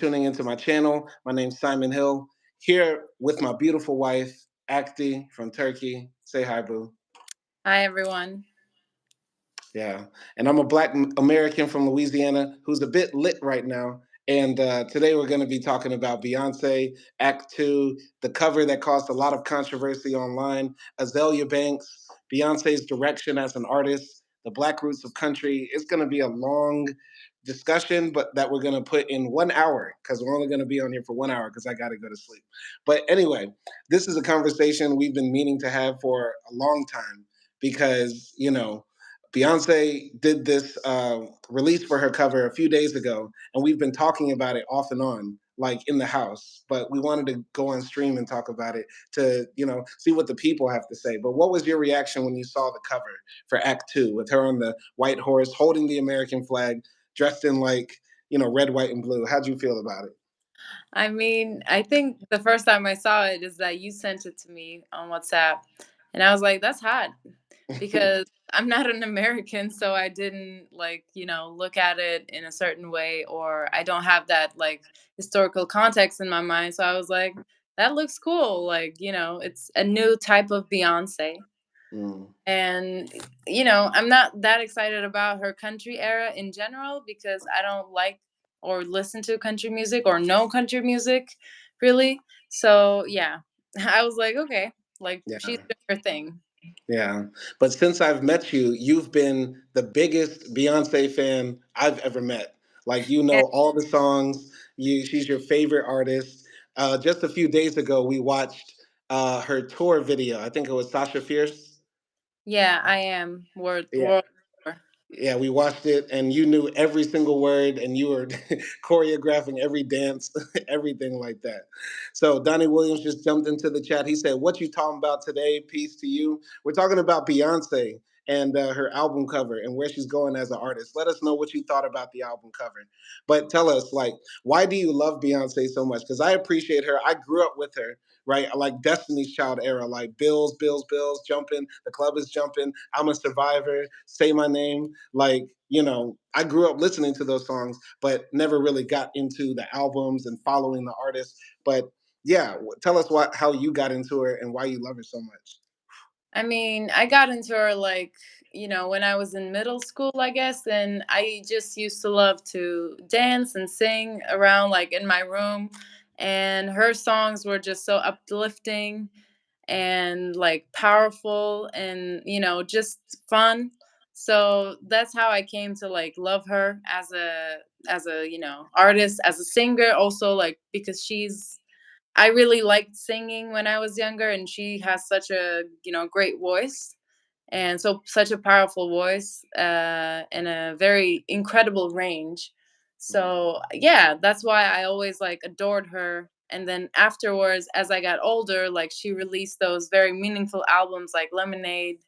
tuning into my channel. My name's Simon Hill, here with my beautiful wife, Akti from Turkey. Say hi, boo. Hi, everyone. Yeah. And I'm a black American from Louisiana who's a bit lit right now. And today we're going to be talking about Beyonce, Act Two, the cover that caused a lot of controversy online, Azalea Banks, Beyonce's direction as an artist, the black roots of country. It's going to be a long discussion, but that we're going to put in 1 hour because we're only going to be on here for 1 hour because I got to go to sleep. But anyway, this is a conversation we've been meaning to have for a long time because, Beyonce did this release for her cover a few days ago, and we've been talking about it off and on, like in the house. But we wanted to go on stream and talk about it to, see what the people have to say. But what was your reaction when you saw the cover for Act Two with her on the white horse, holding the American flag, dressed in like, red, white, and blue? How'd you feel about it? I mean, I think the first time I saw it is that you sent it to me on WhatsApp. And I was like, that's hot because I'm not an American. So I didn't look at it in a certain way, or I don't have that historical context in my mind. So I was like, that looks cool. It's a new type of Beyonce. Mm. And, I'm not that excited about her country era in general because I don't like or listen to country music or know country music really. So, yeah, I was like, okay, like she's Yeah. doing her thing. Yeah. But since I've met you, you've been the biggest Beyonce fan I've ever met. Like you Yeah, know all the songs. She's your favorite artist. Just a few days ago, we watched her tour video. I think it was Sasha Fierce. yeah, I am Yeah. world tour. Yeah, we watched it, and you knew every single word, and you were choreographing every dance, everything like that. So Donnie Williams just jumped into the chat. He said, "What you talking about today? Peace to you. We're talking about Beyonce and her album cover and where she's going as an artist. Let us know what you thought about the album cover. But tell us, like, why do you love Beyonce so much? Because I appreciate her. I grew up with her." Right, I like Destiny's Child era, like Bills, Bills, Bills, jumping. The club is jumping. I'm a survivor. Say my name. Like, I grew up listening to those songs, but never really got into the albums and following the artists. But yeah, tell us how you got into her and why you love her so much. I mean, I got into her when I was in middle school, I guess, and I just used to love to dance and sing around in my room. And her songs were just so uplifting and powerful and just fun. So that's how I came to love her as a artist, as a singer also, because I really liked singing when I was younger, and she has such a great voice, and so such a powerful voice, and a very incredible range. Mm. So yeah, that's why I always adored her. And then afterwards, as I got older, she released those very meaningful albums like Lemonade,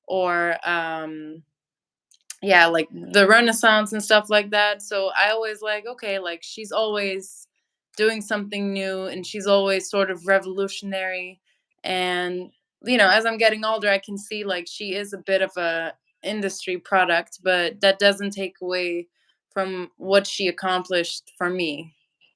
or yeah, like the Renaissance and stuff like that. So I always okay, she's always doing something new, and she's always sort of revolutionary. And as I'm getting older, I can see she is a bit of a industry product, but that doesn't take away from what she accomplished for me.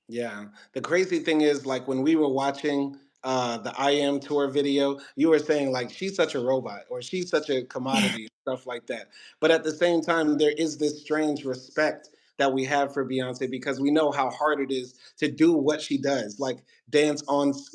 Yeah. The crazy thing is, like, when we were watching the I Am tour video, you were saying, like, she's such a robot or she's such a commodity, stuff like that. But at the same time, there is this strange respect that we have for Beyonce because we know how hard it is to do what she does, like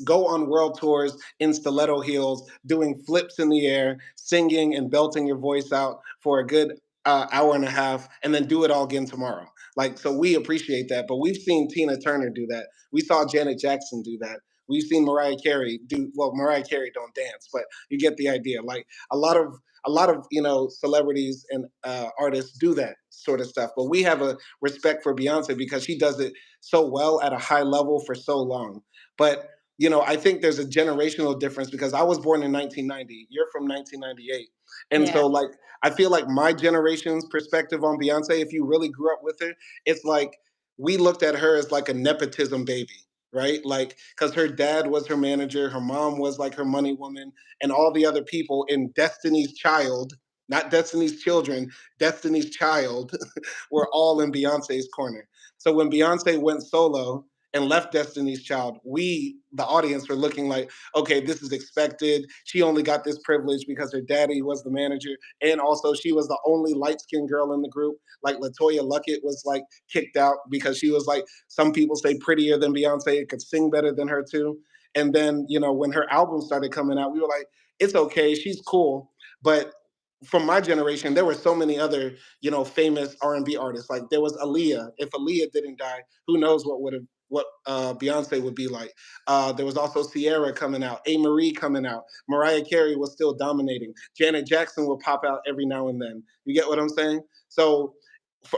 go on world tours in stiletto heels, doing flips in the air, singing and belting your voice out for a good hour and a half, and then do it all again tomorrow. Like, so we appreciate that. But we've seen Tina Turner do that. We saw Janet Jackson do that. We've seen Mariah Carey do well. Mariah Carey don't dance, but you get the idea. Like a lot of celebrities and artists do that sort of stuff. But we have a respect for Beyonce because she does it so well at a high level for so long. But I think there's a generational difference because I was born in 1990. You're from 1998, and Yeah. so like I feel like my generation's perspective on Beyonce, if you really grew up with her, it's like we looked at her as like a nepotism baby, right? Like, because her dad was her manager, her mom was like her money woman, and all the other people in Destiny's Child, not Destiny's Children, Destiny's Child, were all in Beyonce's corner. So when Beyonce went solo and left Destiny's Child, we, the audience, were looking like, okay, this is expected. She only got this privilege because her daddy was the manager, and also she was the only light skinned girl in the group. Like Latoya Luckett was like kicked out because she was like, some people say prettier than Beyonce, and could sing better than her too. And then, when her album started coming out, we were like, it's okay, she's cool. But from my generation, there were so many other, famous R&B artists. Like there was Aaliyah. If Aaliyah didn't die, who knows what Beyonce would be like. There was also Sierra coming out, A. Marie coming out. Mariah Carey was still dominating. Janet Jackson will pop out every now and then. You get what I'm saying? So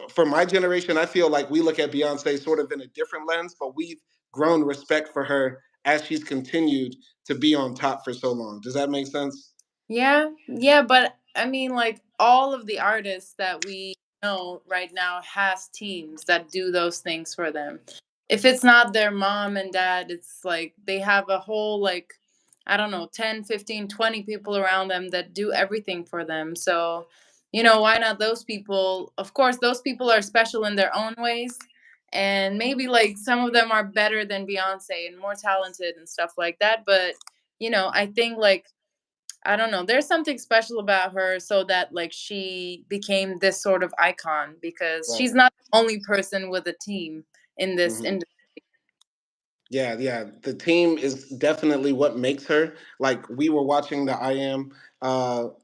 for my generation, I feel like we look at Beyonce sort of in a different lens, but we've grown respect for her as she's continued to be on top for so long. Does that make sense? Yeah, yeah, but I mean, like all of the artists that we know right now has teams that do those things for them. If it's not their mom and dad, it's like they have a whole like I don't know, 10, 15, 20 people around them that do everything for them. So, why not those people? Of course, those people are special in their own ways. And maybe like some of them are better than Beyonce and more talented and stuff like that. But, I think like I don't know. There's something special about her so that like she became this sort of icon because Right. she's not the only person with a team in this Mhm. industry. Yeah, yeah. The team is definitely what makes her. Like we were watching the I Am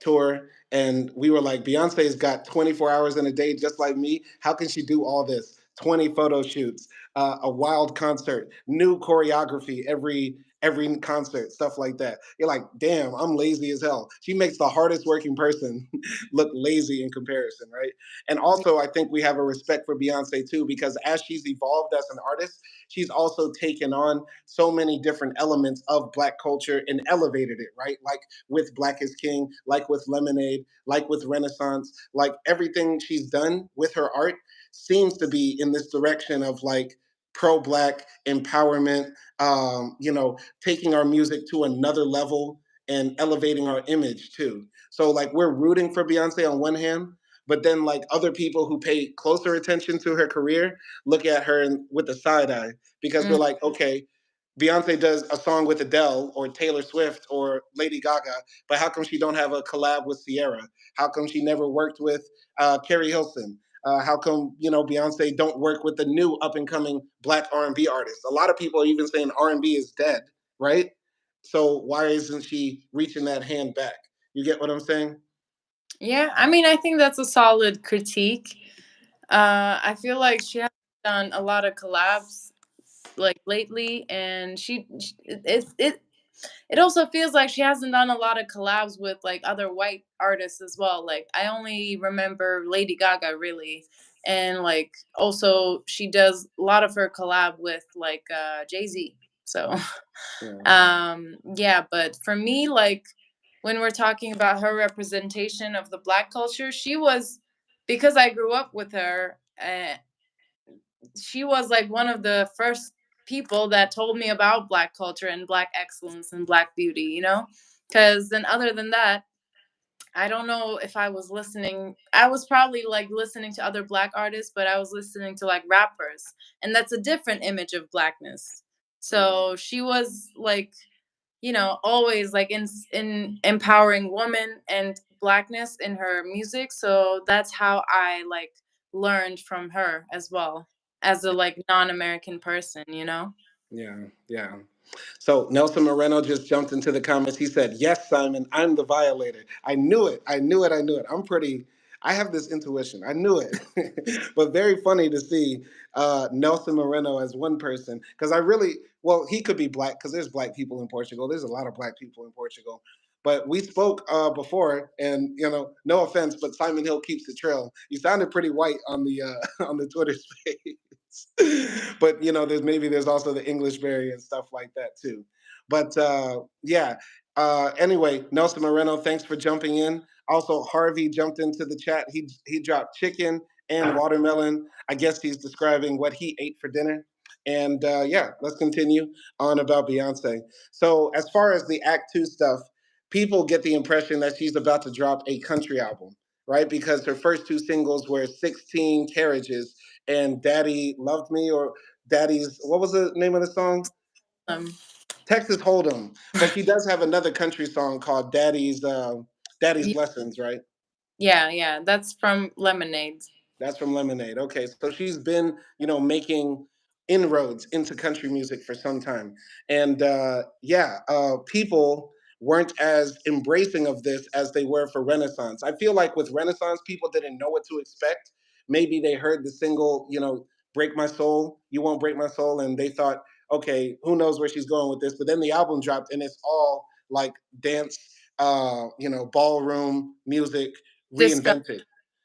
tour, and we were like, Beyonce's got 24 hours in a day, just like me. How can she do all this? 20 photo shoots, a wild concert, new choreography every concert, stuff like that. You're like, damn, I'm lazy as hell. She makes the hardest working person look lazy in comparison, right? And also, I think we have a respect for Beyonce too, because as she's evolved as an artist, she's also taken on so many different elements of Black culture and elevated it, right? Like with Black is King, like with Lemonade, like with Renaissance, like everything she's done with her art seems to be in this direction of like pro-Black empowerment, taking our music to another level and elevating our image too. So like we're rooting for Beyonce on one hand, but then like other people who pay closer attention to her career look at her with a side eye because we're Mm. like, okay, Beyonce does a song with Adele or Taylor Swift or Lady Gaga, but how come she don't have a collab with Sierra? How come she never worked with Carrie Hilson? How come Beyonce don't work with the new up and coming Black R&B artists? A lot of people are even saying R&B is dead, right? So why isn't she reaching that hand back? You get what I'm saying? Yeah, I mean, I think that's a solid critique. I feel like she has done a lot of collabs like lately, and it also feels like she hasn't done a lot of collabs with like other white artists as well. Like I only remember Lady Gaga really, and like also she does a lot of her collab with like Jay-Z. So Yeah. yeah, but for me like when we're talking about her representation of the Black culture, she was because I grew up with her. She was like one of the first people that told me about Black culture and Black excellence and Black beauty, because then other than that, I don't know if I was listening. I was probably like listening to other Black artists, but I was listening to like rappers, and that's a different image of Blackness. Yeah. So she was like, always like in empowering women and Blackness in her music. So that's how I like learned from her as well as a like non-American person. Yeah, yeah. So Nelson Moreno just jumped into the comments. He said, "Yes, Simon, I'm the violator. I knew it. I knew it. I knew it. I'm pretty. I have this intuition. I knew it." But very funny to see Nelson Moreno as one person because well, he could be black because there's black people in Portugal. There's a lot of black people in Portugal. But we spoke before, and no offense, but Simon Hill keeps the trail. You sounded pretty white on the on the Twitter space. But there's also the English barrier and stuff like that too. But yeah. Anyway, Nelson Moreno, thanks for jumping in. Also, Harvey jumped into the chat. He dropped chicken and watermelon. I guess he's describing what he ate for dinner. And yeah, let's continue on about Beyonce. So, as far as the Act Two stuff, people get the impression that she's about to drop a country album, right? Because her first two singles were 16 Carriages and Daddy Loved Me, or Daddy's, what was the name of the song? Um, Texas Hold'em. But she does have another country song called Daddy's Lessons, right? yeah, yeah, that's from Lemonade. That's from Lemonade. Okay, so she's been, making inroads into country music for some time, and yeah, people weren't as embracing of this as they were for Renaissance. I feel like with Renaissance, people didn't know what to expect. Maybe they heard the single, "Break My Soul," "You Won't Break My Soul," and they thought, okay, who knows where she's going with this? But then the album dropped, and it's all like dance, ballroom music Disco. reinvented.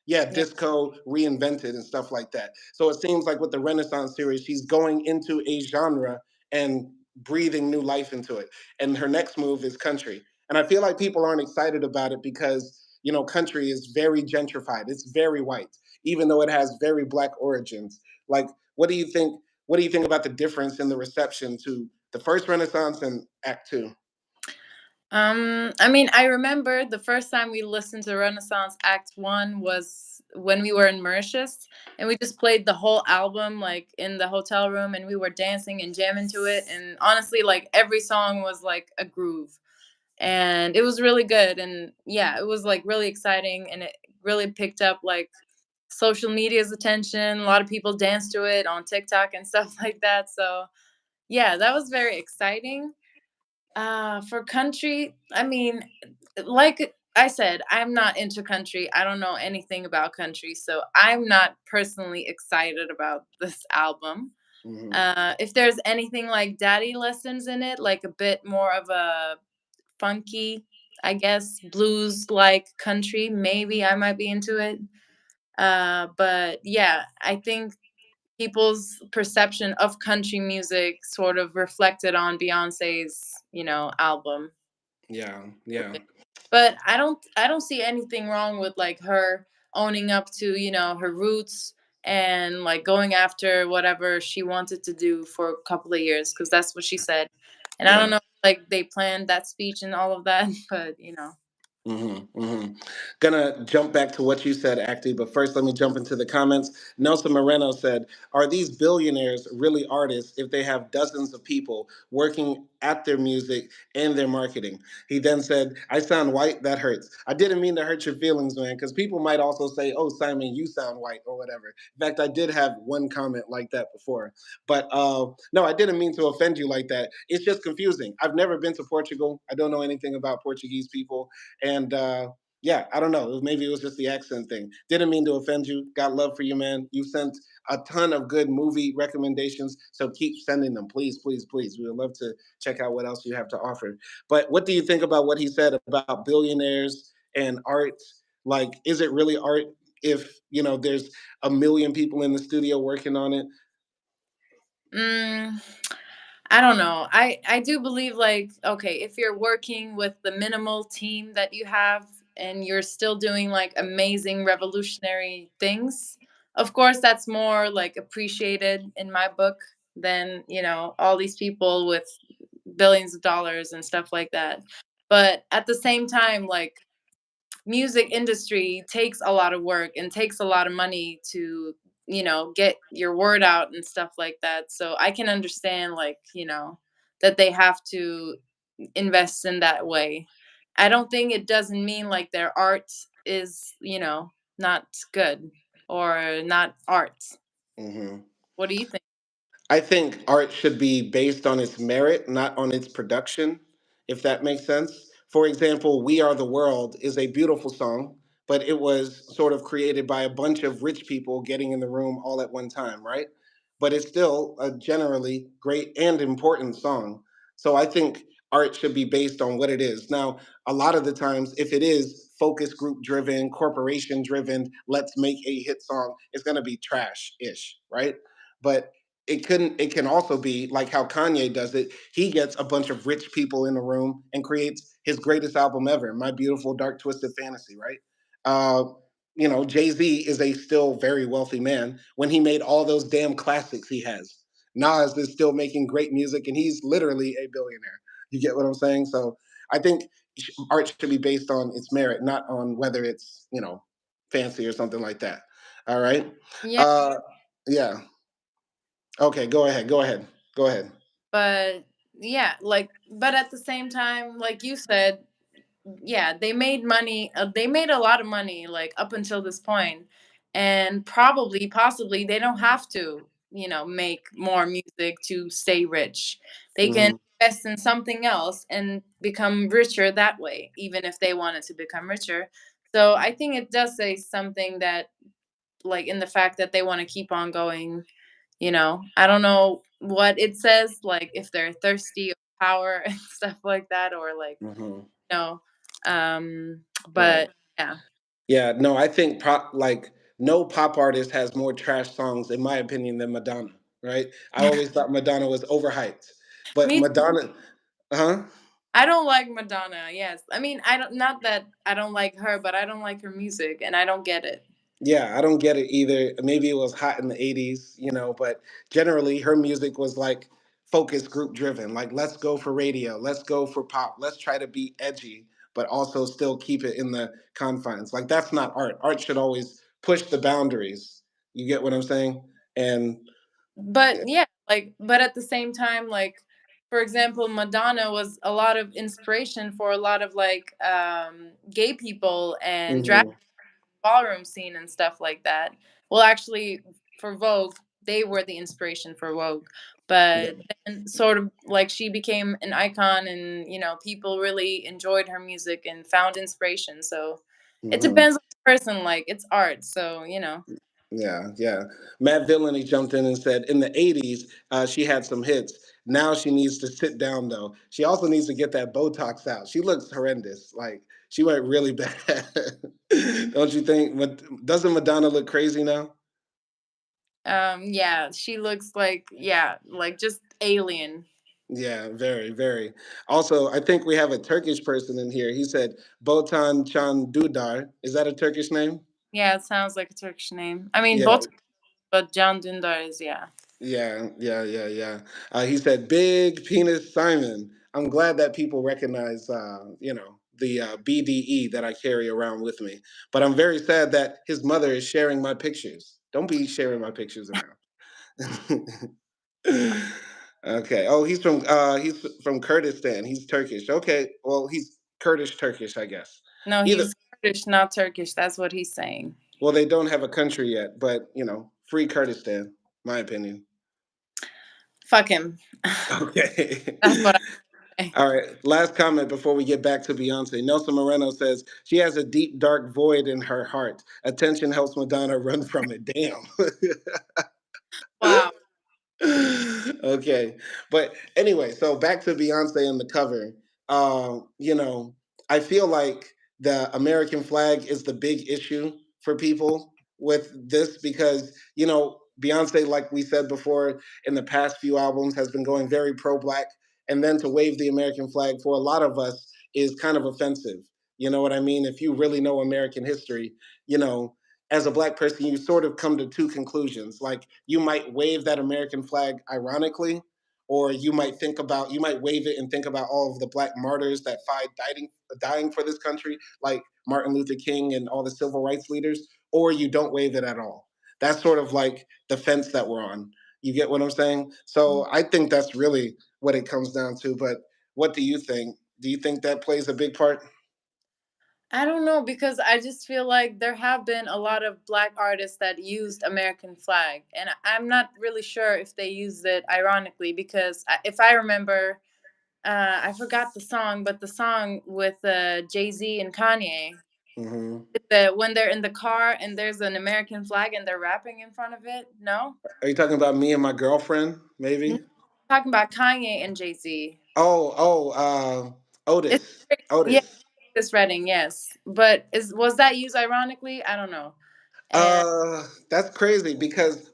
Yeah, Yeah. disco reinvented and stuff like that. So it seems like with the Renaissance series, she's going into a genre and breathing new life into it. And her next move is country. And I feel like people aren't excited about it because, country is very gentrified. It's very white, even though it has very black origins. Like, what do you think? What do you think about the difference in the reception to the first Renaissance and Act Two? I mean, I remember the first time we listened to Renaissance Act One was when we were in Mauritius, and we just played the whole album like in the hotel room, and we were dancing and jamming to it. And honestly, like every song was like a groove, and it was really good. And yeah, it was like really exciting, and it really picked up like social media's attention. A lot of people danced to it on TikTok and stuff like that. So yeah, that was very exciting. For country, I mean, like I said, I'm not into country. I don't know anything about country, so I'm not personally excited about this album. Hmm. If there's anything like daddy lessons in it, like a bit more of a funky, I guess, blues like country, maybe I might be into it. But yeah, I think people's perception of country music sort of reflected on Beyonce's, album. Yeah, yeah, But I don't see anything wrong with like her owning up to, her roots and like going after whatever she wanted to do for a couple of years because that's what she said. And I don't yeah. know like they planned that speech and all of that, but Gonna jump back to what you said, Acty, but first let me jump into the comments. Nelson Moreno said, "Are these billionaires really artists if they have dozens of people working at their music and their marketing?" He then said, "I sound white, that hurts." I didn't mean to hurt your feelings, man, because people might also say, "Oh, Simon, you sound white," or whatever. In fact, I did have one comment like that before. But no, I didn't mean to offend you like that. It's just confusing. I've never been to Portugal. I don't know anything about Portuguese people. And yeah, I don't know. Maybe it was just the accent thing. Didn't mean to offend you. Got love for you, man. You sent a ton of good movie recommendations, so keep sending them, please, please, please. We would love to check out what else you have to offer. But what do you think about what he said about billionaires and art? Like, is it really art if there's a million people in the studio working on it? mm, I don't know. I do believe like okay, if you're working with the minimal team that you have and you're still doing like amazing revolutionary things, of course that's more like appreciated in my book than, all these people with billions of dollars and stuff like that. But at the same time like music industry takes a lot of work and takes a lot of money to get your word out and stuff like that, so I can understand like that they have to invest in that way. I don't think it doesn't mean like their art is not good or not art. Hmm. What do you think? I think art should be based on its merit, not on its production, if that makes sense. For example, We Are the World is a beautiful song, but it was sort of created by a bunch of rich people getting in the room all at one time, right? But it's still a generally great and important song. So I think art should be based on what it is. Now, a lot of the times, if it is focus group driven, corporation driven, let's make a hit song, it's going to be trash ish, right? But it can also be like how Kanye does it. He gets a bunch of rich people in the room and creates his greatest album ever, My Beautiful Dark Twisted Fantasy, right? Uh, Jay-Z is a still very wealthy man when he made all those damn classics he has. Nas is still making great music and he's literally a billionaire. You get what I'm saying? So I think art should be based on its merit, not on whether it's, fancy or something like that. All right. Yeah. Uh, Yeah. Okay, go ahead. Go ahead. Go ahead. But yeah, like, but at the same time, like you said, yeah, they made money. They made a lot of money, like up until this point, and probably, possibly, they don't have to, make more music to stay rich. They can Hmm. invest in something else and become richer that way, even if they wanted to become richer. So I think it does say something that, like, in the fact that they want to keep on going. I don't know what it says, like if they're thirsty of power and stuff like that, or like, Hmm. no. Um, Right. but yeah. Yeah. No, I think like no pop artist has more trash songs, in my opinion, than Madonna. Right. I always thought Madonna was overhyped, but Me, Madonna, huh? I don't like Madonna. Yes. I mean, I don't, not that I don't like her, but I don't like her music and I don't get it. Yeah, I don't get it either. Maybe it was hot in the 80s, but generally her music was like focus group driven. Like, let's go for radio, let's go for pop, let's try to be edgy, but also still keep it in the confines. Like, that's not art. Art should always push the boundaries. You get what I'm saying? And But yeah. yeah, like, but at the same time, like, for example, Madonna was a lot of inspiration for a lot of like gay people and drag Hmm. ballroom scene and stuff like that. Well, actually, for Vogue, they were the inspiration for Vogue. Yeah. But then, sort of like, she became an icon, and people really enjoyed her music and found inspiration. So it Hmm. depends on the person. Like, it's art, so Yeah, yeah. Matt Villainy jumped in and said in the 80s, she had some hits. Now she needs to sit down, though. She also needs to get that Botox out. She looks horrendous. Like, she went really bad. Don't you think? Doesn't Madonna look crazy now? yeah, she looks like, yeah, like just alien. Yeah, very, very. Also, I think we have a Turkish person in here. He said Botan Can Dudar. Is that a Turkish name? Yeah, it sounds like a Turkish name. I mean, Yeah, both, but Can Dündar is, yeah. yeah, yeah, yeah, yeah. He said, "Big penis Simon." I'm glad that people recognize, the BDE that I carry around with me. But I'm very sad that his mother is sharing my pictures. Don't be sharing my pictures around. Okay. Oh, he's from Kurdistan. He's Turkish. Okay. Well, he's Kurdish Turkish, I guess. No, Either. he's Kurdish, not Turkish. That's what he's saying. Well, they don't have a country yet, but free Kurdistan. My opinion. Fuck him. Okay. That's what I say. All right. Last comment before we get back to Beyonce. Nelson Moreno says she has a deep, dark void in her heart. Attention helps Madonna run from it. Damn. Wow. Okay. But anyway, so back to Beyonce and the cover. You know, I feel like the American flag is the big issue for people with this because, Beyonce, like we said before, in the past few albums has been going very pro black. And then to wave the American flag for a lot of us is kind of offensive. You know what I mean? If you really know American history, you know, as a black person, you sort of come to two conclusions. Like you might wave that American flag ironically, or you might wave it and think about all of the black martyrs that dying for this country, like Martin Luther King and all the civil rights leaders, or you don't wave it at all. That's sort of like the fence that we're on. You get what I'm saying? So I think that's really what it comes down to. But what do you think? Do you think that plays a big part? I don't know, because I just feel like there have been a lot of black artists that used American flag, and I'm not really sure if they used it ironically, because if I remember, I forgot the song, but the song with Jay Z and Kanye, Hmm. when they're in the car and there's an American flag and they're rapping in front of it. No, Are you talking about me and my girlfriend? no, Maybe. talking about Kanye and Jay Z. Oh, oh, It's Otis. yeah, Otis. this Reading, yes, but was that used ironically? I don't know. And That's crazy because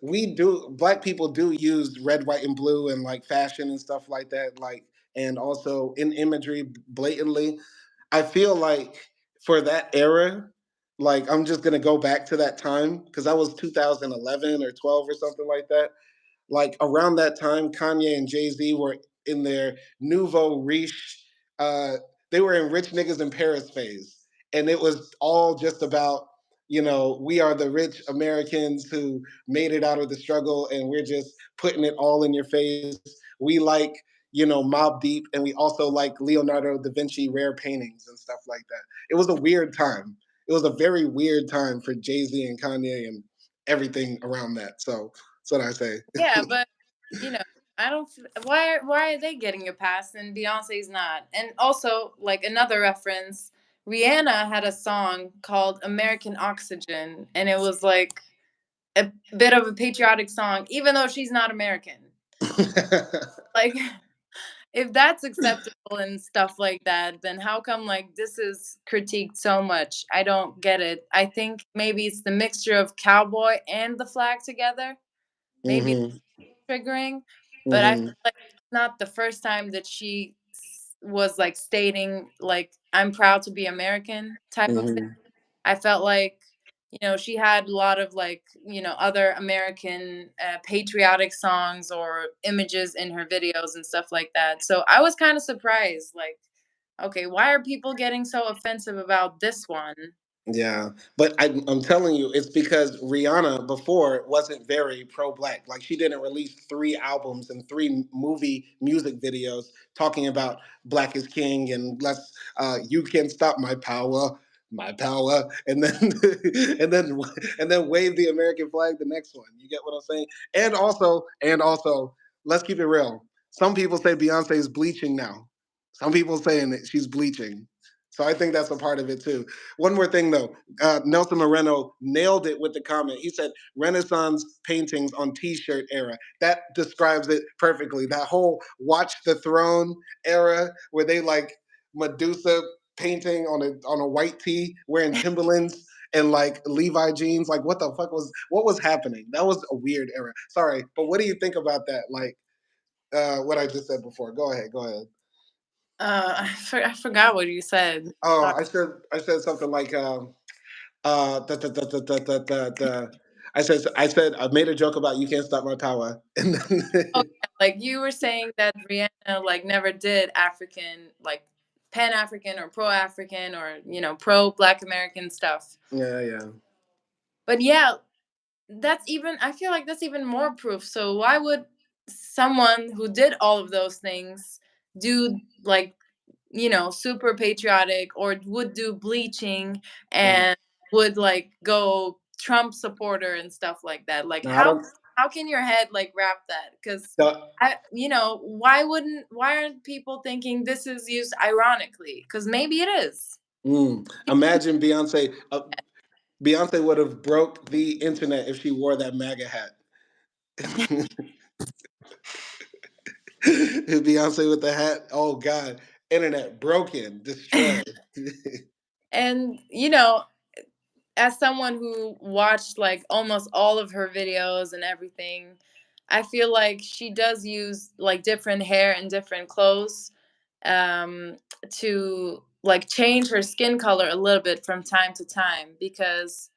black people do use red, white, and blue and like fashion and stuff like that, like and also in imagery blatantly. I feel like for that era, like I'm just gonna go back to that time because that was 2011 or 12 or something like that. Like around that time, Kanye and Jay Z were in their nouveau riche. Uh, they were in rich niggas in Paris phase, and it was all just about we are the rich Americans who made it out of the struggle, and we're just putting it all in your face. We like, Mob Deep, and we also like Leonardo da Vinci rare paintings and stuff like that. It was a weird time. It was a very weird time for Jay-Z and Kanye and everything around that. So that's what I say. Yeah, but you know, I don't. Why are they getting a pass and Beyonce's not? And also, like another reference, Rihanna had a song called "American Oxygen," and it was like a bit of a patriotic song, even though she's not American. Like, if that's acceptable and stuff like that, then how come like this is critiqued so much? I don't get it. I think maybe it's the mixture of cowboy and the flag together. Maybe Hmm. triggering, but I feel Hmm. like it's not the first time that she was like stating like I'm proud to be American type of thing. Hmm. I felt like she had a lot of like other American patriotic songs or images in her videos and stuff like that. So I was kind of surprised, like, okay, why are people getting so offensive about this one? Yeah, but I'm telling you, it's because Rihanna before wasn't very pro-black. Like she didn't release 3 albums and 3 movie music videos talking about black is king and let's you can stop my power, and then and then and then wave the American flag the next one. You get what I'm saying? And also, let's keep it real. Some people say Beyonce is bleaching now. Some people saying that she's bleaching. So I think that's a part of it too. One more thing though, Nelson Moreno nailed it with the comment. He said Renaissance paintings on T-shirt era. That describes it perfectly. That whole Watch the Throne era where they like Medusa painting on a white tee, wearing Timberlands and like Levi jeans. Like what was happening? That was a weird era. Sorry, but what do you think about that? Like what I just said before. Go ahead. Go ahead. I forgot what you said. Oh, Sorry. I said something like the I said I made a joke about you can't stop my power, and Oh, then yeah, like you were saying that Rihanna like never did African, like Pan African or pro African or pro Black American stuff. yeah, yeah. But yeah, I feel like that's even more proof. So why would someone who did all of those things do like super patriotic or would do bleaching Mm. and would like go Trump supporter and stuff like that? Like No, I don't. how can your head like wrap that? Because The, why aren't people thinking this is used ironically? Because maybe it is. Imagine Beyonce. Beyonce would have broke the internet if she wore that MAGA hat. Beyonce with the hat. Oh God, internet broken, destroyed. And as someone who watched like almost all of her videos and everything, I feel like she does use like different hair and different clothes um, to like change her skin color a little bit from time to time because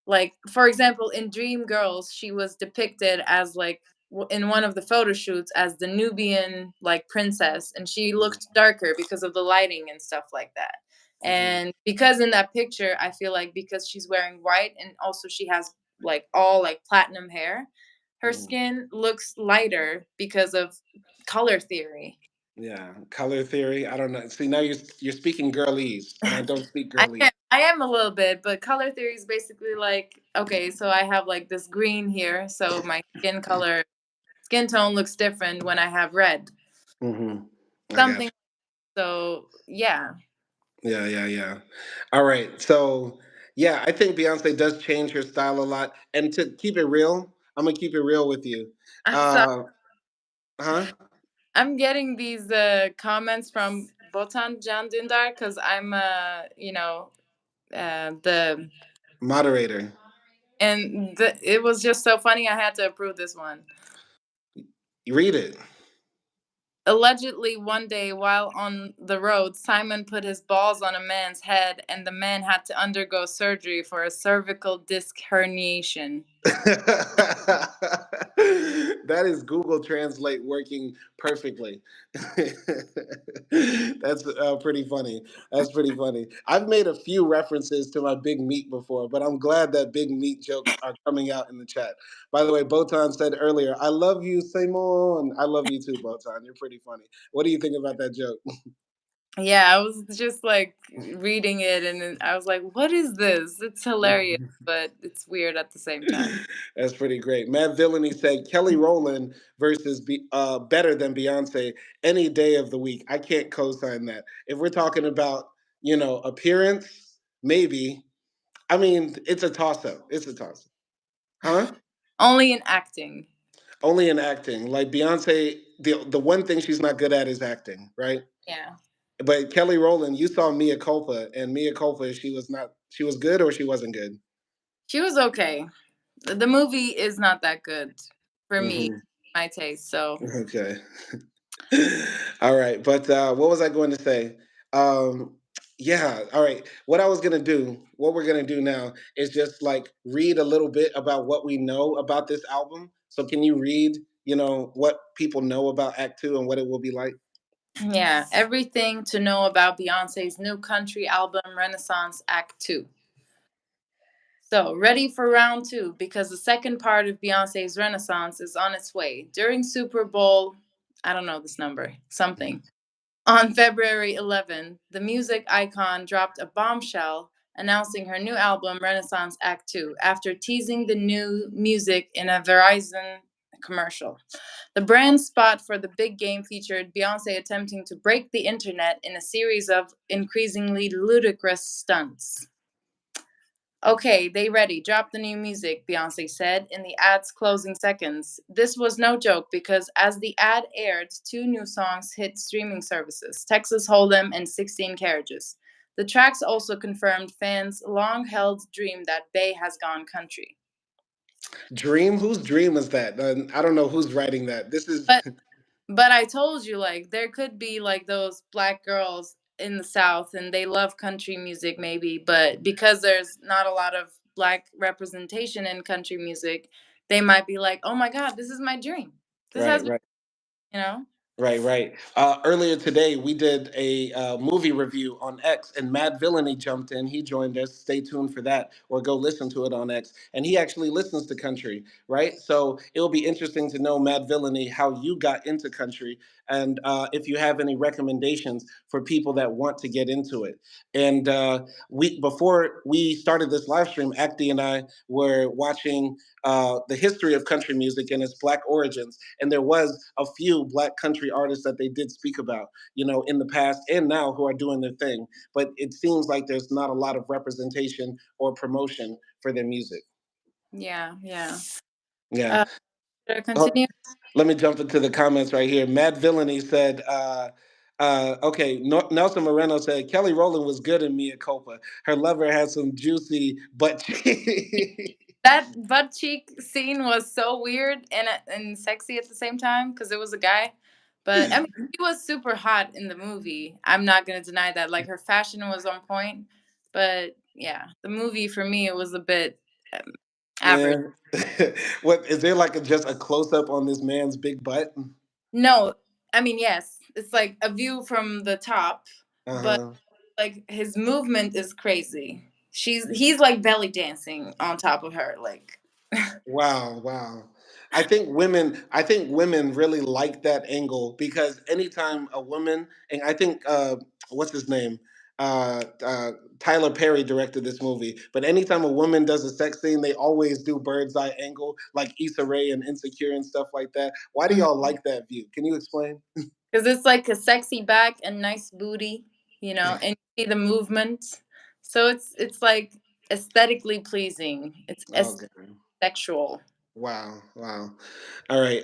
like for example in Dream Girls she was depicted as like in one of the photo shoots as the Nubian like princess, and she looked darker because of the lighting and stuff like that. Mhm, And because in that picture I feel like because she's wearing white and also she has like all like platinum hair, her mhm. skin looks lighter because of color theory. Yeah, color theory. I don't know. See, now you're speaking girlies, and I don't speak I girlies. am, I am a little bit, but color theory is basically like, okay, so I have like this green here, so my skin tone looks different when I have red. Hmm. I got Something. So yeah. you. Yeah, yeah, yeah. All right. So, yeah, I think Beyonce does change her style a lot. And to keep it real, I'm gonna keep it real with you. I'm sorry. Uh, huh? I'm getting these comments from Botan Can Dündar because I'm the Moderator. it was just so funny I had to approve this one. You read it. Allegedly, one day while on the road, Simon put his balls on a man's head, and the man had to undergo surgery for a cervical disc herniation. That is Google Translate working perfectly. That's pretty funny. That's pretty funny. I've made a few references to my big meat before, but I'm glad that big meat jokes are coming out in the chat. By the way, Botan said earlier, "I love you, Simon." I love you too, Botan. You're pretty funny. What do you think about that joke? Yeah, I was just like reading it and then I was like, what is this? It's hilarious, but it's weird at the same time. That's pretty great. Matt Villainy said Kelly Rowland versus better than Beyonce any day of the week. I can't co-sign that. If we're talking about appearance, maybe. I mean, it's a toss-up. It's a toss-up, huh? Only in acting. Only in acting. Like Beyonce, the one thing she's not good at is acting, right? Yeah. But Kelly Rowland, you saw Mia Culpa, and Mia Culpa, she was not. She was good or she wasn't good. She was okay. The movie is not that good for me, Hmm. my taste. So Okay. All right, but what was I going to say? Um, yeah, all right. What we're gonna do now is just like read a little bit about what we know about this album. So can you read, what people know about Act Two and what it will be like? yeah, everything to know about Beyonce's new country album, Renaissance Act 2. So, ready for round two because the second part of Beyonce's Renaissance is on its way. During Super Bowl, I don't know this number, something. On February 11th, the music icon dropped a bombshell announcing her new album, Renaissance Act 2, after teasing the new music in a Verizon commercial. The brand spot for the big game featured Beyonce attempting to break the internet in a series of increasingly ludicrous stunts. Okay, they ready. Drop the new music, Beyonce said in the ad's closing seconds. This was no joke because as the ad aired, two new songs hit streaming services Texas Hold'em and 16 Carriages. The tracks also confirmed fans' long held dream that Bey has gone country. Dream? Whose dream is that? I don't know who's writing that. This is But But I told you, like, there could be like those black girls in the South and they love country music, maybe, but because there's not a lot of black representation in country music, they might be like, oh my God, this is my dream. This has, right, right. you know? Right, right. Earlier today, we did a movie review on X, and Matt Villainy jumped in. He joined us. Stay tuned for that, or go listen to it on X. And he actually listens to country, right? So it'll be interesting to know, Matt Villainy, how you got into country, and if you have any recommendations for people that want to get into it. And we before we started this live stream, Acti and I were watching the history of country music and its black origins, and there was a few black country artists that they did speak about, in the past and now who are doing their thing. But it seems like there's not a lot of representation or promotion for their music. Yeah, yeah. Yeah. Uh, should I Oh, continue? let me jump into the comments right here. Mad Villainy said, okay, Nelson Moreno said, Kelly Rowland was good in Mia Culpa. Her lover had some juicy butt cheeks. That butt cheek scene was so weird and sexy at the same time because it was a guy. But I mean, she was super hot in the movie. I'm not gonna deny that. Like her fashion was on point. But yeah, the movie for me it was a bit um, average. Yeah. What is there like just a close up on this man's big butt? No, I mean yes, it's like a view from the top, Uh but huh. like his movement is crazy. He's like belly dancing on top of her, like Wow, wow. I think women really like that angle because anytime a woman, and I think what's his name? Tyler Perry directed this movie, but anytime a woman does a sex scene, they always do bird's eye angle, like Issa Rae and Insecure and stuff like that. Why do y'all like that view? Can you explain? because it's like a sexy back and nice booty, and you see the movement. So it's like aesthetically pleasing. It's Okay. sexual. Wow, wow. All right.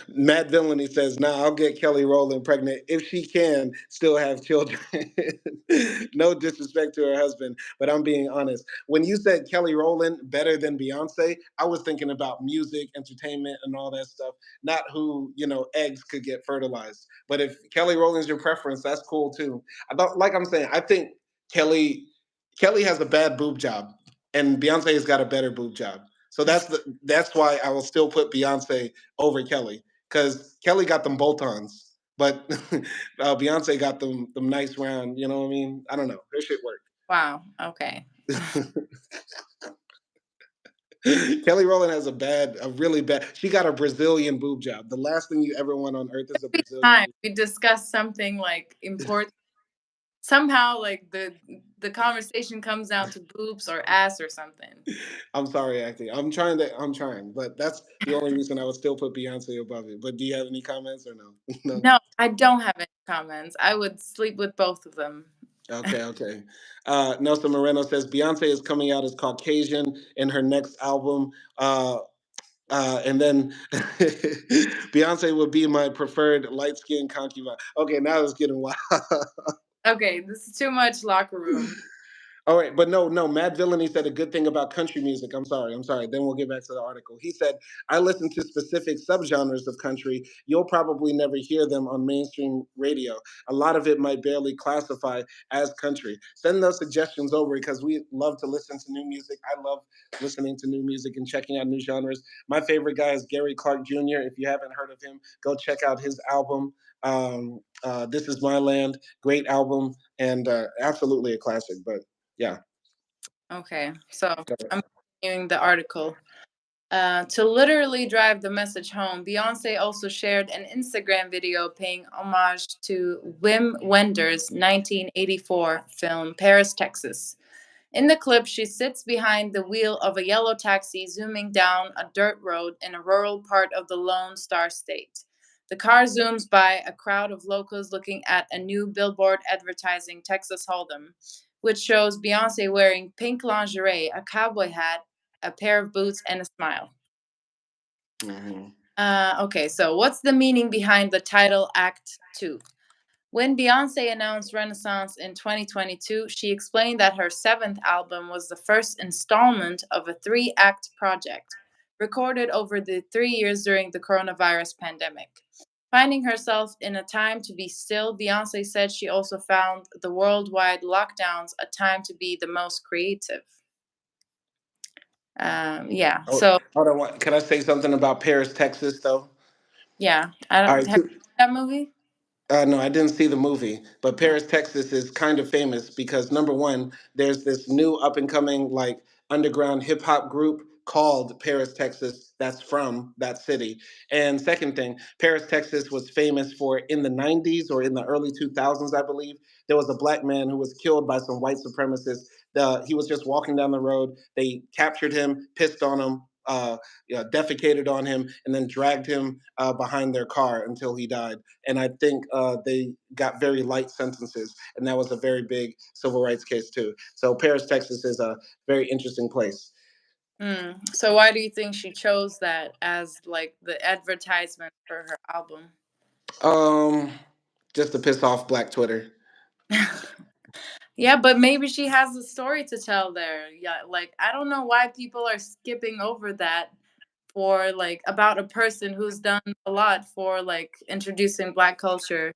Matt Villainy says, "Nah, I'll get Kelly Rowland pregnant if she can still have children." No disrespect to her husband, but I'm being honest. When you said Kelly Rowland better than Beyonce, I was thinking about music, entertainment, and all that stuff, not who eggs could get fertilized. But if Kelly Rowland's your preference, that's cool too. I don't like I'm saying. I think Kelly Kelly has a bad boob job, and Beyonce has got a better boob job. So that's why I will still put Beyonce over Kelly, because Kelly got them bolt-ons, but Beyonce got them nice round. You know what I mean? I don't know. Her shit Wow. Okay. worked. Kelly Rowland has a really bad. She got a Brazilian boob job. The last thing you ever want on earth is a Every Brazilian time boob. we discuss something like important, somehow like the conversation comes down to boobs or ass or something. I'm sorry, acting. I'm trying, but that's the only reason I would still put Beyonce above it. But do you have any comments or no? No. No, I don't have any comments. I would sleep with both of them. Okay, okay. Nelson Moreno says Beyonce is coming out as Caucasian in her next album. And then Beyonce would be my preferred light skinned concubine. Okay, now it's getting wild. Okay, this is too much locker room. All right, but no, no. Matt Villainy said a good thing about country music. I'm sorry. Then we'll get back to the article. He said, I listen to specific subgenres of country. You'll probably never hear them on mainstream radio. A lot of it might barely classify as country. Send those suggestions over because we love to listen to new music. I love listening to new music and checking out new genres. My favorite guy is Gary Clark Jr. If you haven't heard of him, go check out his album. This is My Land. Great album and absolutely a classic. But yeah. Okay, so I'm continuing the article. To literally drive the message home, Beyonce also shared an Instagram video paying homage to Wim Wenders' 1984 film Paris, Texas. In the clip, she sits behind the wheel of a yellow taxi zooming down a dirt road in a rural part of the Lone Star State. The car zooms by a crowd of locals looking at a new billboard advertising Texas Hold'em, which shows Beyonce wearing pink lingerie, a cowboy hat, a pair of boots, and a smile. Hmm. Okay, so what's the meaning behind the title Act 2? When Beyonce announced Renaissance in 2022, she explained that her seventh album was the first installment of a three-act project, recorded over the 3 years during the coronavirus pandemic. Finding herself in a time to be still, Beyonce said she also found the worldwide lockdowns a time to be the most creative. Yeah, Oh, so hold on. Can I say something about Paris, Texas, though? yeah, I All don't right. have you seen that movie. No, I didn't see the movie, but Paris, Texas is kind of famous because number one, there's this new up and coming like underground hip hop group called Paris, Texas, that's from that city. And second thing, Paris, Texas was famous for in the 90s or in the early 2000s, I believe. There was a black man who was killed by some white supremacists. He was just walking down the road. They captured him, pissed on him, defecated on him, and then dragged him behind their car until he died. And I think they got very light sentences, and that was a very big civil rights case too. So Paris, Texas, is a very interesting place. So why do you think she chose that as like the advertisement for her album? Um, just to piss off Black Twitter. Yeah, but maybe she has a story to tell there. Yeah, like I don't know why people are skipping over that for like about a person who's done a lot for like introducing black culture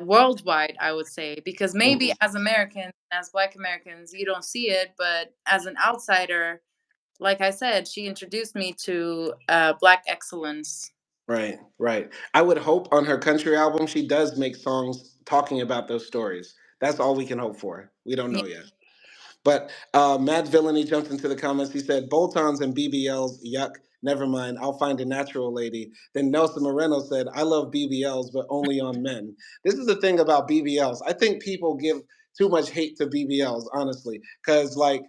worldwide, I would say, because maybe Mhm. as Americans, as black Americans, you don't see it, but as an outsider, like I said, she introduced me to black excellence. Right, right. I would hope on her country album she does make songs talking about those stories. That's all we can hope for. We don't Yeah. know yet. But Matt Villainy jumped into the comments. He said, Boltons and BBLs, yuck. Never mind. I'll find a natural lady. Then Nelson Moreno said, I love BBLs, but only on men. This is the thing about BBLs. I think people give too much hate to BBLs, honestly. Because, like,